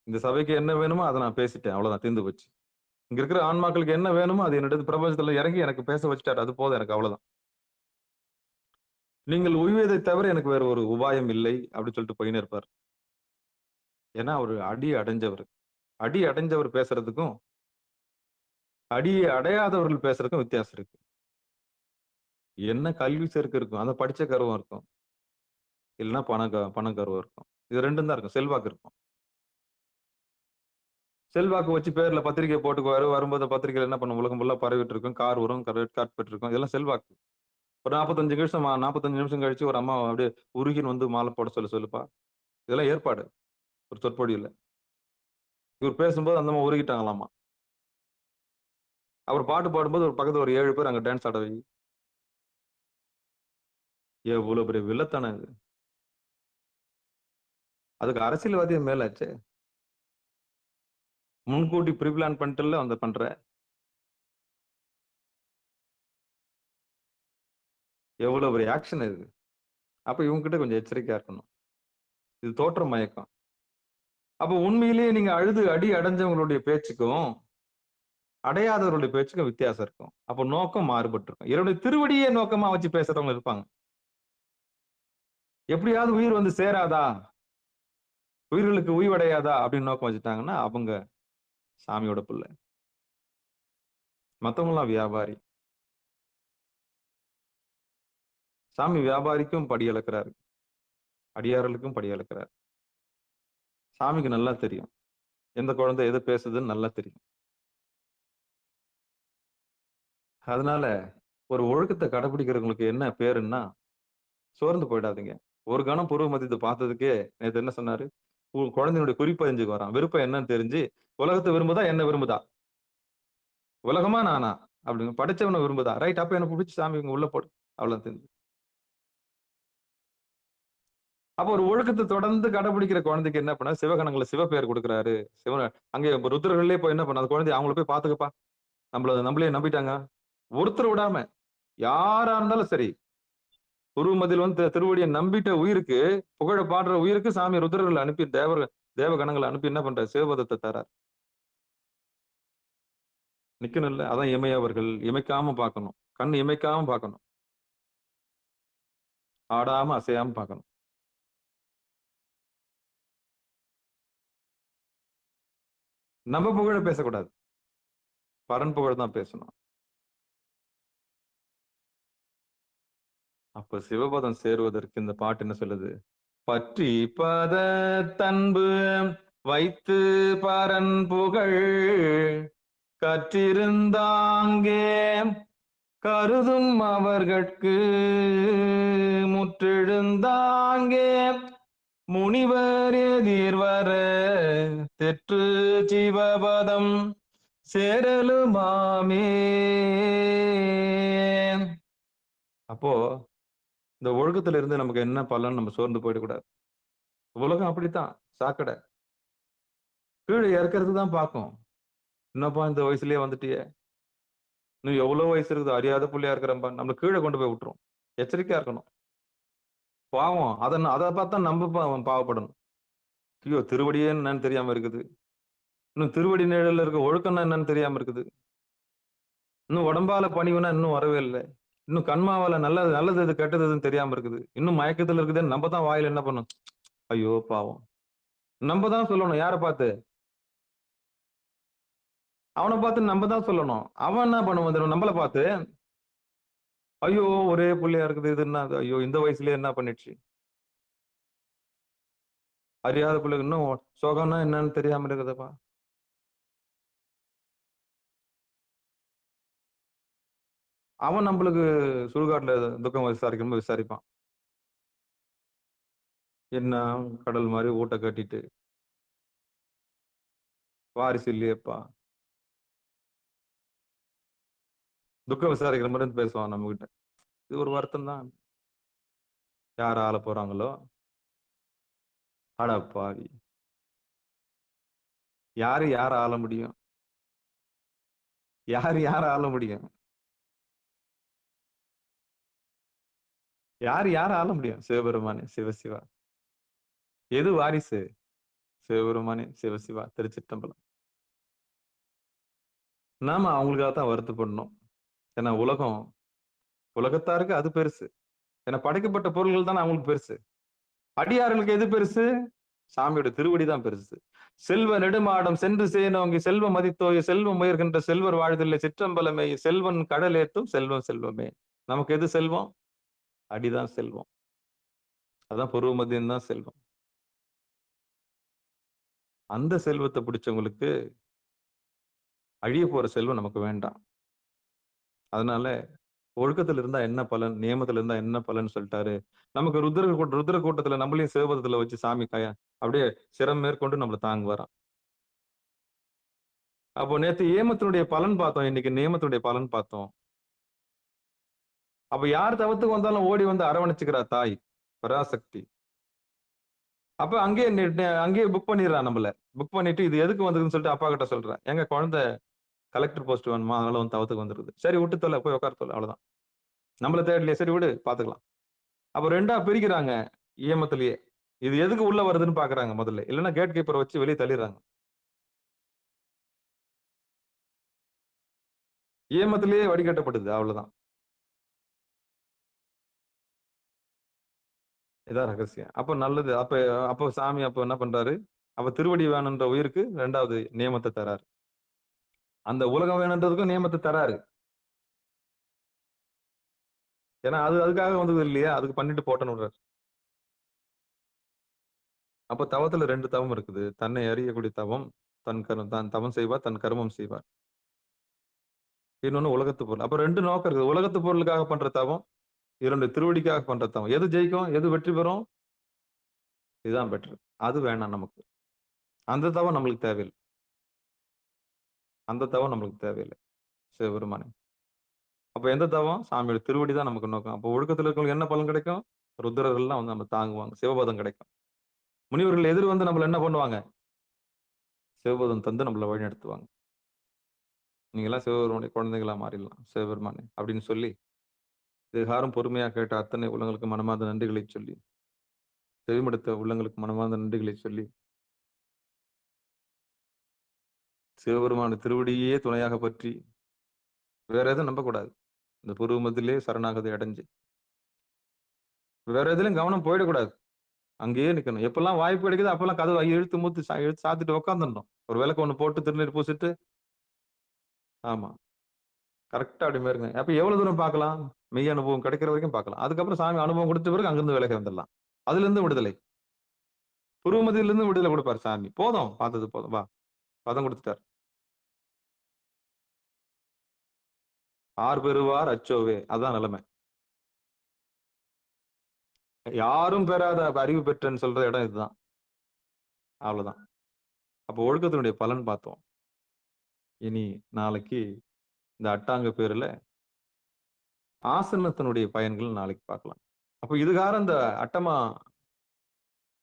இந்த சபைக்கு என்ன வேணுமோ அதை நான் பேசிட்டேன், அவ்வளவுதான், தீர்ந்து போச்சு. இங்க இருக்கிற ஆன்மாக்களுக்கு என்ன வேணுமோ அது என்னோட பிரபஞ்சத்துல இறங்கி எனக்கு பேச வச்சுட்டாரு, அது போதும் எனக்கு, அவ்வளவுதான். நீங்கள் உய்வதை தவிர எனக்கு வேற ஒரு உபாயம் இல்லை அப்படின்னு சொல்லிட்டு போயின்னு இருப்பார். ஏன்னா அவர் அடி அடைஞ்சவர். அடி அடைஞ்சவர் பேசுறதுக்கும் அடியை அடையாதவர்கள் பேசுறதுக்கும் வித்தியாசம் இருக்கு. என்ன கல்வி சேர்க்கை இருக்கும், அதை படிச்ச கருவம் இருக்கும், இல்லைன்னா பண கருவம் இருக்கும். இது ரெண்டும் தான் இருக்கும். செல்வாக்கு இருக்கும். செல்வாக்கு வச்சு பேர்ல பத்திரிகை போட்டுக்குவாரு. வரும்போது பத்திரிகையில் என்ன பண்ணும், உலகம் ஃபுல்லா பரவிட்டு இருக்கும், கார் வரும், ரெட் கார்பெட் இருக்கும், இதெல்லாம் செல்வாக்கு. ஒரு 45 நிமிஷம் கழிச்சு ஒரு அம்மா அப்படியே உருகின்னு வந்து மாலை போட சொல்லுப்பா. இதெல்லாம் ஏற்பாடு. ஒரு சொற்பொழிவுல இவர் பேசும்போது அந்த அம்மா உருகிட்டாங்களாமா. அவர் பாட்டு பாடும்போது ஒரு பக்கத்துல ஒரு 7 பேர் அங்க டான்ஸ் ஆட வை. எவ்வளவு பெரிய வில்லத்தனம் இது. அதுக்கு அரசியல்வாதியும் மேலாச்சு. முன்கூட்டி ப்ரீபிளான் பண்ணிட்டுல வந்து பண்ற. எவ்வளவு பெரிய ஆக்ஷன் இது. அப்ப இவங்க கிட்ட கொஞ்சம் எச்சரிக்கையா இருக்கணும். இது தோற்ற மயக்கம். அப்ப உண்மையிலேயே நீங்க அழுது அடி அடைஞ்சவங்களுடைய பேச்சுக்கும் அடையாதவர்களுடைய பேச்சுக்கும் வித்தியாசம் இருக்கும். அப்ப நோக்கம் மாறுபட்டு இருக்கும். என்னுடைய திருவடியே நோக்கமா வச்சு பேசுறவங்க இருப்பாங்க. எப்படியாவது உயிர் வந்து சேராதா, உயிர்களுக்கு உய்வடையாதா அப்படின்னு நோக்கம் வச்சுட்டாங்கன்னா அவங்க சாமியோட பிள்ளை. மத்தவங்க எல்லாம் வியாபாரி. சாமி வியாபாரிக்கும் படி அளக்கிறாரு, அடியார்களுக்கும் படி அளக்கிறாரு. சாமிக்கு நல்லா தெரியும் எந்த குழந்தை எது பேசுதுன்னு நல்லா தெரியும். அதனால ஒரு ஒழுக்கத்தை கடைபிடிக்கிறவங்களுக்கு என்ன பேருன்னா சோர்ந்து போயிடாதீங்க. ஒரு கணம் பூர்வ மத்தியத்தை பார்த்ததுக்கே நேத்து என்ன சொன்னாரு? குழந்தையினுடைய குறிப்பறிஞ்சுக்கு வரான். விருப்பம் என்னன்னு தெரிஞ்சு, உலகத்தை விரும்புதா? என்ன விரும்புதா? உலகமா நானா? அப்படின்னு படைச்சவனை விரும்புதா? ரைட். அப்ப என்ன புடிச்சு சாமி இங்க உள்ள போடு. அவ்வளவு தெரிஞ்சு. அப்ப ஒரு ஒழுக்கத்தை தொடர்ந்து கடைபிடிக்கிற குழந்தைக்கு என்ன பண்ணா, சிவகணங்களை சிவபெயர் கொடுக்குறாரு. அங்கே ருத்ரர்களே போய் என்ன பண்ணாது? குழந்தை அவங்கள போய் பாத்துக்கப்பா. நம்மளே நம்பிட்டாங்க. ஒருத்தர் விடாம யாரா இருந்தாலும் சரி, குருமதில் வந்து திருவடியை நம்பிட்ட உயிருக்கு, புகழ பாடுற உயிருக்கு சாமி ருத்ரர்களை அனுப்பி தேவ கணங்களை அனுப்பி என்ன பண்றாரு? சிவபதத்தை தரார். நிக்கணும் இல்ல? அதான் இமையவர்கள் இமைக்காம பார்க்கணும். கண் இமைக்காம பார்க்கணும். ஆடாம அசையாம பார்க்கணும். நம்ம புகழ பேசக்கூடாது. பரன் புகழ் தான் பேசணும். அப்ப சிவபதம் சேருவதற்கு இந்த பாட்டு என்ன சொல்லுது? பற்றி பத தன்பு வைத்து பரன் புகழ் கற்றிருந்தாங்கே கருதும் அவர்கட்கு முற்றெழுந்தாங்கே முனிவர் எதிர்வர தெற்று சிவபதம் சேரலுமாமே. அப்போ இந்த ஒழுக்கத்துல இருந்து நமக்கு என்ன பலன்? நம்ம சோர்ந்து போயிடக்கூடாது. உலகம் அப்படித்தான், சாக்கடை. கீழே இறக்கிறது தான் பார்க்கும். என்னப்பா இந்த வயசுலயே வந்துட்டியே, இன்னும் எவ்வளவு வயசு இருக்குது, அறியாத புள்ளையா இருக்கிறப்பா, நம்மள கீழே கொண்டு போய் விட்டுரும். எச்சரிக்கையா இருக்கணும். பாவம் அதை பார்த்தா நம்ம பாவப்படணும். ஐயோ, திருவடியே என்னன்னு தெரியாம இருக்குது. இன்னும் திருவடி நிழல்ல இருக்க ஒழுக்கம்னா என்னன்னு தெரியாம இருக்குது. இன்னும் உடம்பால பணிவுனா இன்னும் வரவே இல்லை. இன்னும் கண்மாவால நல்லது எது கெட்டது எதுன்னு தெரியாம இருக்குது. இன்னும் மயக்கத்துல இருக்குதுன்னு நம்ம தான் வாயில என்ன பண்ணும்? ஐயோ பாவம். நம்ம தான் சொல்லணும். யாரை பார்த்து? அவனை பார்த்து நம்ம தான் சொல்லணும். அவன் என்ன பண்ணுவான் நம்மளை பார்த்து? ஐயோ ஒரே புள்ளையா இருக்குது, இது என்ன? ஐயோ இந்த வயசுலயே என்ன பண்ணிடுச்சு? அறியாத பிள்ளைக்கு இன்னும் சோகம்னா என்னன்னு தெரியாம இருக்குதுப்பா. அவன் நம்மளுக்கு சுடுகாட்டுல துக்கம் விசாரிக்கணும் விசாரிப்பான். என்ன கடல் மாதிரி ஊட்ட கட்டிட்டு வாரிசு இல்லையேப்பா, துக்கம் விசாரிக்கிற மாதிரி பேசுவான் நம்ம கிட்ட. இது ஒரு வருத்தம் தான். யார் ஆள போறாங்களோ, அடப்பாவி, யார ஆள முடியும்? யார ஆள முடியும்? யார ஆள முடியும்? சிவபெருமானே சிவசிவா. எது வாரிசு? சிவபெருமானே சிவசிவா. திருச்சிற்றம்பலம். நாம அவங்களுக்காக தான் வருத்தப்படணும். ஏன்னா உலகத்தாருக்கு அது பெருசு. ஏன்னா படைக்கப்பட்ட பொருள்கள் தானே அவங்களுக்கு பெருசு. அடியார்களுக்கு எது பெருசு? சாமியோட திருவடி தான் பெருசு. செல்வ நெடுமாடம் சென்று சேனோங்கி செல்வ மதித்தோய செல்வம் உயர்கின்ற செல்வர் வாழ்தில்லை சிற்றம்பலமே செல்வன் கடலேத்தும் செல்வம் செல்வமே. நமக்கு எது செல்வம்? அடிதான் செல்வம். அதான் பொருவ மதியம் தான் செல்வம். அந்த செல்வத்தை பிடிச்சவங்களுக்கு அழிய போற செல்வம் நமக்கு வேண்டாம். அதனால ஒழுக்கத்துல இருந்தா என்ன பலன், நியமத்துல இருந்தா என்ன பலன் சொல்லிட்டாரு. நமக்கு ருத்ர கூட்டத்துல நம்மளையும் சிவபதத்துல வச்சு சாமி அப்படியே சிரம் மேற்கொண்டு நம்மளை தாங்குவாராம். அப்போ நேத்து ஏமத்தினுடைய பலன் பார்த்தோம், இன்னைக்கு நியமத்தினுடைய பலன் பார்த்தோம். அப்ப யார் தவத்துக்கு வந்தாலும் ஓடி வந்து அரவணைச்சுக்கிறா தாய் பராசக்தி. அப்ப அங்கேயே புக் பண்ணிடுறான். நம்மள புக் பண்ணிட்டு இது எதுக்கு வந்ததுன்னு சொல்லிட்டு அப்பா கிட்ட சொல்றேன். எங்க குழந்தை கலெக்டர் போஸ்ட் வேணுமா, அதனால வந்து தவத்துக்கு வந்துருது. சரி விட்டு தொல்ல, போய் உட்கார தொல்ல, அவ்வளவுதான். நம்மள தேடலையே, சரி விடு பாத்துக்கலாம். அப்ப ரெண்டா பிரிக்கிறாங்க ஏமத்திலேயே. இது எதுக்கு உள்ள வருதுன்னு பாக்குறாங்க முதல்ல, இல்லைன்னா கேட் கீப்பரை வச்சு வெளியே தள்ளிடுறாங்க. ஏமத்திலேயே வடிகட்டப்படுது, அவ்வளவுதான். இதான் ரகசியம். அப்ப நல்லது. அப்ப சாமி அப்ப என்ன பண்றாரு? அப்ப திருவடி வேணுன்ற உயிருக்கு 2வது நியமத்தை தராரு. அந்த உலகம் வேணுன்றதுக்கும் நியமத்தை தராரு. ஏன்னா அதுக்காக வந்தது இல்லையா, அதுக்கு பண்ணிட்டு போட்டேன்னு விடுறாரு. அப்ப தவத்துல 2 தவம் இருக்குது. தன்னை அறியக்கூடிய தவம், தான் தவம் செய்வார், தன் கர்மம் செய்வார். இன்னொன்னு உலகத்து பொருள். அப்ப 2 நோக்கம் இருக்குது. உலகத்து பொருளுக்காக பண்ற தவம், 2 திருவடிக்காக பண்ற தவம் எது ஜெயிக்கும், எது வெற்றி பெறும்? இதுதான் பெட்டர். அது வேணாம் நமக்கு. அந்த தவம் நம்மளுக்கு தேவையில்ல. அந்த தவம் நம்மளுக்கு தேவையில்ல. சிவபெருமானே. அப்ப எந்த தவம்? சாமியோட திருவடி தான் நமக்கு நோக்கம். அப்போ ஒழுக்கத்துல இருக்கவங்களுக்கு என்ன பலன் கிடைக்கும்? ருத்ரர்கள்லாம் வந்து நம்ம தாங்குவாங்க. சிவபதம் கிடைக்கும். முனிவர்கள் எதிர் வந்து நம்மள என்ன பண்ணுவாங்க? சிவபதம் தந்து நம்மள வழிநடத்துவாங்க. நீங்கலாம் சிவபெருமானுடைய குழந்தைகளா மாறிடலாம். சிவபெருமானே அப்படின்னு சொல்லி, இதுகாரும் பொறுமையா கேட்ட அத்தனை உள்ளங்களுக்கு மனமார்ந்த நன்றிகளை சொல்லி, செவிமடுத்த உள்ளங்களுக்கு மனமார்ந்த நன்றிகளை சொல்லி, சிவபெருமான திருவடியே துணையாக பற்றி வேற எதுவும் நம்பக்கூடாது. இந்த புருவமத்திலே சரணாகதி அடைஞ்சு, வேற எதுலயும் கவனம் போயிடக்கூடாது. அங்கேயே நிக்கணும். எப்பல்லாம் வாய்ப்பு கிடைக்குதோ அப்பல்லாம் கதவை இழுத்து மூத்து இழுத்து சாத்திட்டு உட்காந்துடணும். ஒரு விளக்கு ஒண்ணு போட்டு திருநீர் பூசிட்டு, ஆமா. கரெக்ட்டா அப்படி மாரிங்க. அப்ப எவ்வளவு தூரம் பார்க்கலாம்? மெய் அனுபவம் கிடைக்கிற வரைக்கும் பார்க்கலாம். அதுக்கப்புறம் சாமி அனுபவம் கொடுத்த பிறகு அங்கிருந்து விலகி வந்துடலாம். அதிலிருந்து விடுதலை. புருவமத்திலிருந்து விடுதலை கொடுப்பார் சாமி. போதும் பார்த்தது போதும். வா. பதம் கொடுத்துட்டார். ஆர் பெறுவார் அச்சோவே. அதான் நிலைமை. யாரும் பெறாத அறிவு பெற்றேன்னு சொல்ற இடம் இதுதான். அவ்வளவுதான். அப்போ ஒழுக்கத்தினுடைய பலன் பார்த்தோம். இனி நாளைக்கு இந்த அட்டாங்க பேருல ஆசனத்தினுடைய பயன்கள் நாளைக்கு பார்க்கலாம். அப்போ இதுகார இந்த அட்டமா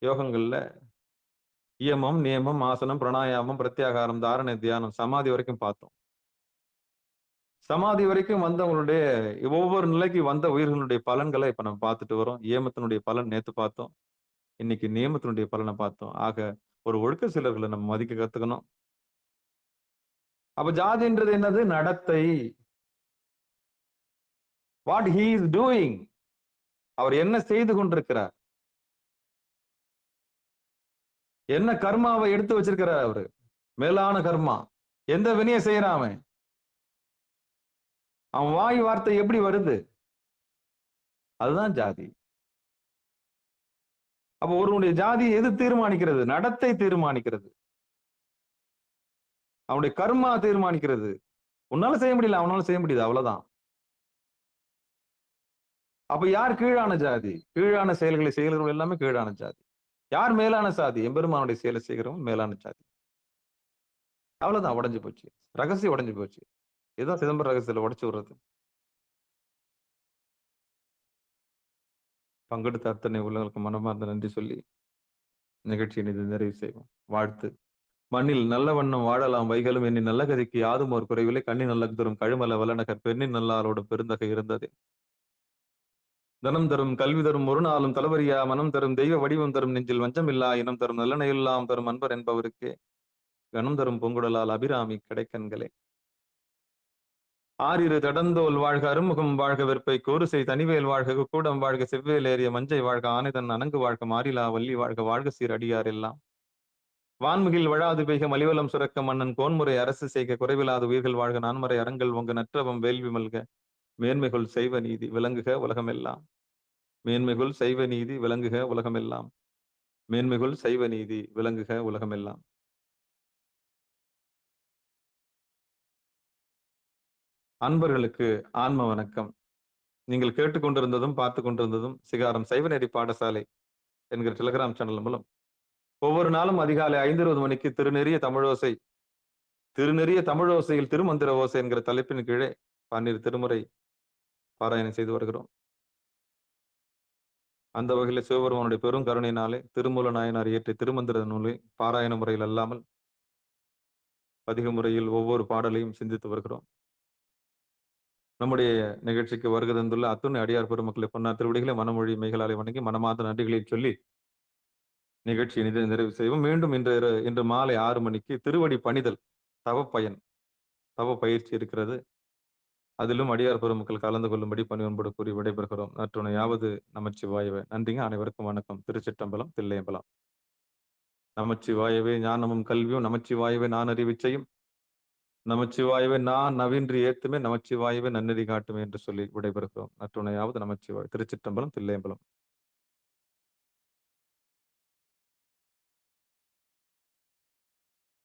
யோகங்கள்ல இயமம், நியமம், ஆசனம், பிராணாயாமம், பிரத்யாகாரம், தாரணை, தியானம், சமாதி வரைக்கும் பார்த்தோம். சமாதி வரைக்கும் வந்தவங்களுடைய ஒவ்வொரு நிலைக்கு வந்த உயிர்களுடைய பலன்களை இப்ப நம்ம பார்த்துட்டு வரோம். இயமத்தினுடைய பலன் நேத்து பார்த்தோம். இன்னைக்கு நியமத்தினுடைய பலனை பார்த்தோம். ஆக ஒரு ஒழுக்க சிலர்களை நம்ம மதிக்க கத்துக்கணும். அப்ப ஜாதின்றது என்னது? நடத்தை. What he is doing. அவர் என்ன செய்து கொண்டிருக்கிறார்? என்ன கர்மாவை எடுத்து வச்சிருக்கிறார் அவரு? மேலான கர்மா. எந்த வினையை செய்யறான் அவன்? அவன் வாய் வார்த்தை எப்படி வருது? அதுதான் ஜாதி. அப்ப ஒருவனுடைய ஜாதி எது தீர்மானிக்கிறது? நடத்தை தீர்மானிக்கிறது. அவனுடைய கர்மா தீர்மானிக்கிறது. உன்னால செய்ய முடியல, அவனால செய்ய முடியுது, அவ்வளவுதான். அப்ப யார் கீழான ஜாதி? கீழான செயல்களை செய்கிறவர்கள் எல்லாமே கீழான ஜாதி. யார் மேலான சாதி? எம்பெருமானுடைய செயலை செய்கிறவங்க மேலான ஜாதி. அவ்வளவுதான். உடைஞ்சு போச்சு. ரகசியம் உடைஞ்சு போச்சு. இதுதான் சிதம்பர ரகசியத்துல உடைச்சு விடுறது. பங்கெடுத்த அத்தனை உள்ளங்களுக்கு மனமார்ந்த நன்றி சொல்லி நிகழ்ச்சியை நிறைவு செய்வோம். வாழ்த்து. மண்ணில் நல்ல வண்ணம் வாழலாம் வைகளும் எண்ணி நல்ல கதிக்கு யாதும் ஒரு குறைவில்லை கண்ணி நல்ல தரும் கழுமல வல்லநகர் பெண்ணின் நல்லாரோட பெருந்தகை இருந்தது. தனம் தரும் கல்வி தரும் ஒரு நாளும் தளபரியா மனம் தரும் தெய்வ வடிவம் தரும் நெஞ்சில் வஞ்சமில்லா இனம் தரும் நல்லெண்ண எல்லாம் தரும் அன்பர் என்பவருக்கே கனம் தரும் பொங்குடலால் அபிராமி கிடைக்கண்களே. ஆறிரு தடந்தோல் வாழ்க அருமுகம் வாழ்க வெற்பை கோருசை தனிவேல் வாழ்க கூடம் வாழ்க செவ்வேல் ஏறிய மஞ்சை வாழ்க ஆனைதன் அணங்கு வாழ்க மாறிலா வள்ளி வாழ்க வாழ்க சீர் அடியார் எல்லாம் வான்முகில் வழாது பெய்க மலிவலம் சுரக்க மன்னன் கோன்முறை அரசு செய்க குறைவிலாத உயிர்கள் வாழ்க நான்மறை அரங்கள் உங்க நற்றவம் வேள்வி மல்க மேன்மைகள் செய்வ நீதி விளங்குக உலகமெல்லாம். மேன்மைகள் செய்வ நீதி விளங்குக உலகமெல்லாம். மேன்மைகள் செய்வ நீதி விளங்குக உலகமெல்லாம். அன்பர்களுக்கு ஆன்ம வணக்கம். நீங்கள் கேட்டுக்கொண்டிருந்ததும் பார்த்து கொண்டிருந்ததும் சிகாரம் சைவநெறி பாடசாலை என்கிற டெலிகிராம் சேனல் மூலம் ஒவ்வொரு நாளும் அதிகாலை 5:20 மணிக்கு திருநெறிய தமிழோசை, திருநெறிய தமிழோசையில் திருமந்திர ஓசை என்கிற தலைப்பின் கீழே 12 திருமுறை பாராயணம் செய்து வருகிறோம். அந்த வகையில் சிவபெருமானுடைய பெரும் கருணையினாலே திருமூல நாயனார் இயற்றிய திருமந்திர நூலை பாராயண முறையில் அல்லாமல் பதிக முறையில் ஒவ்வொரு பாடலையும் சிந்தித்து வருகிறோம். நம்முடைய நிகழ்ச்சிக்கு வருகை தந்துள்ள அத்துணை அடியார் பெருமக்களை பொன்னார் திருவடிகளை மனமொழி மெய்களாலை வணங்கி மனமார்ந்த நன்றிகளை சொல்லி நிகழ்ச்சியை நிறைவு செய்வோம். மீண்டும் இன்று மாலை 6 மணிக்கு திருவடி பணிதல் தவப்பயன் தவ பயிற்சி இருக்கிறது. அதிலும் அடியார் பெருமக்கள் கலந்து கொள்ளும்படி பணிவன்போடு கூறி விடைபெறுகிறோம். நற்றுணையாவது நமச்சிவாயவே. நன்றிங்க. அனைவருக்கும் வணக்கம். திருச்சிற்றம்பலம், தில்லையம்பலம். நமச்சிவாயவே ஞானமும் கல்வியும், நமச்சிவாயவே நான் அறிவிச்சையும், நமச்சிவாயவே நான் நவீன்று ஏத்துமே, நமச்சிவாயவே நன்னெறி காட்டுமே என்று சொல்லி விடைபெறுகிறோம். நற்றுணையாவது நமச்சிவாய். திருச்சிற்றம்பலம், தில்லையம்பலம்.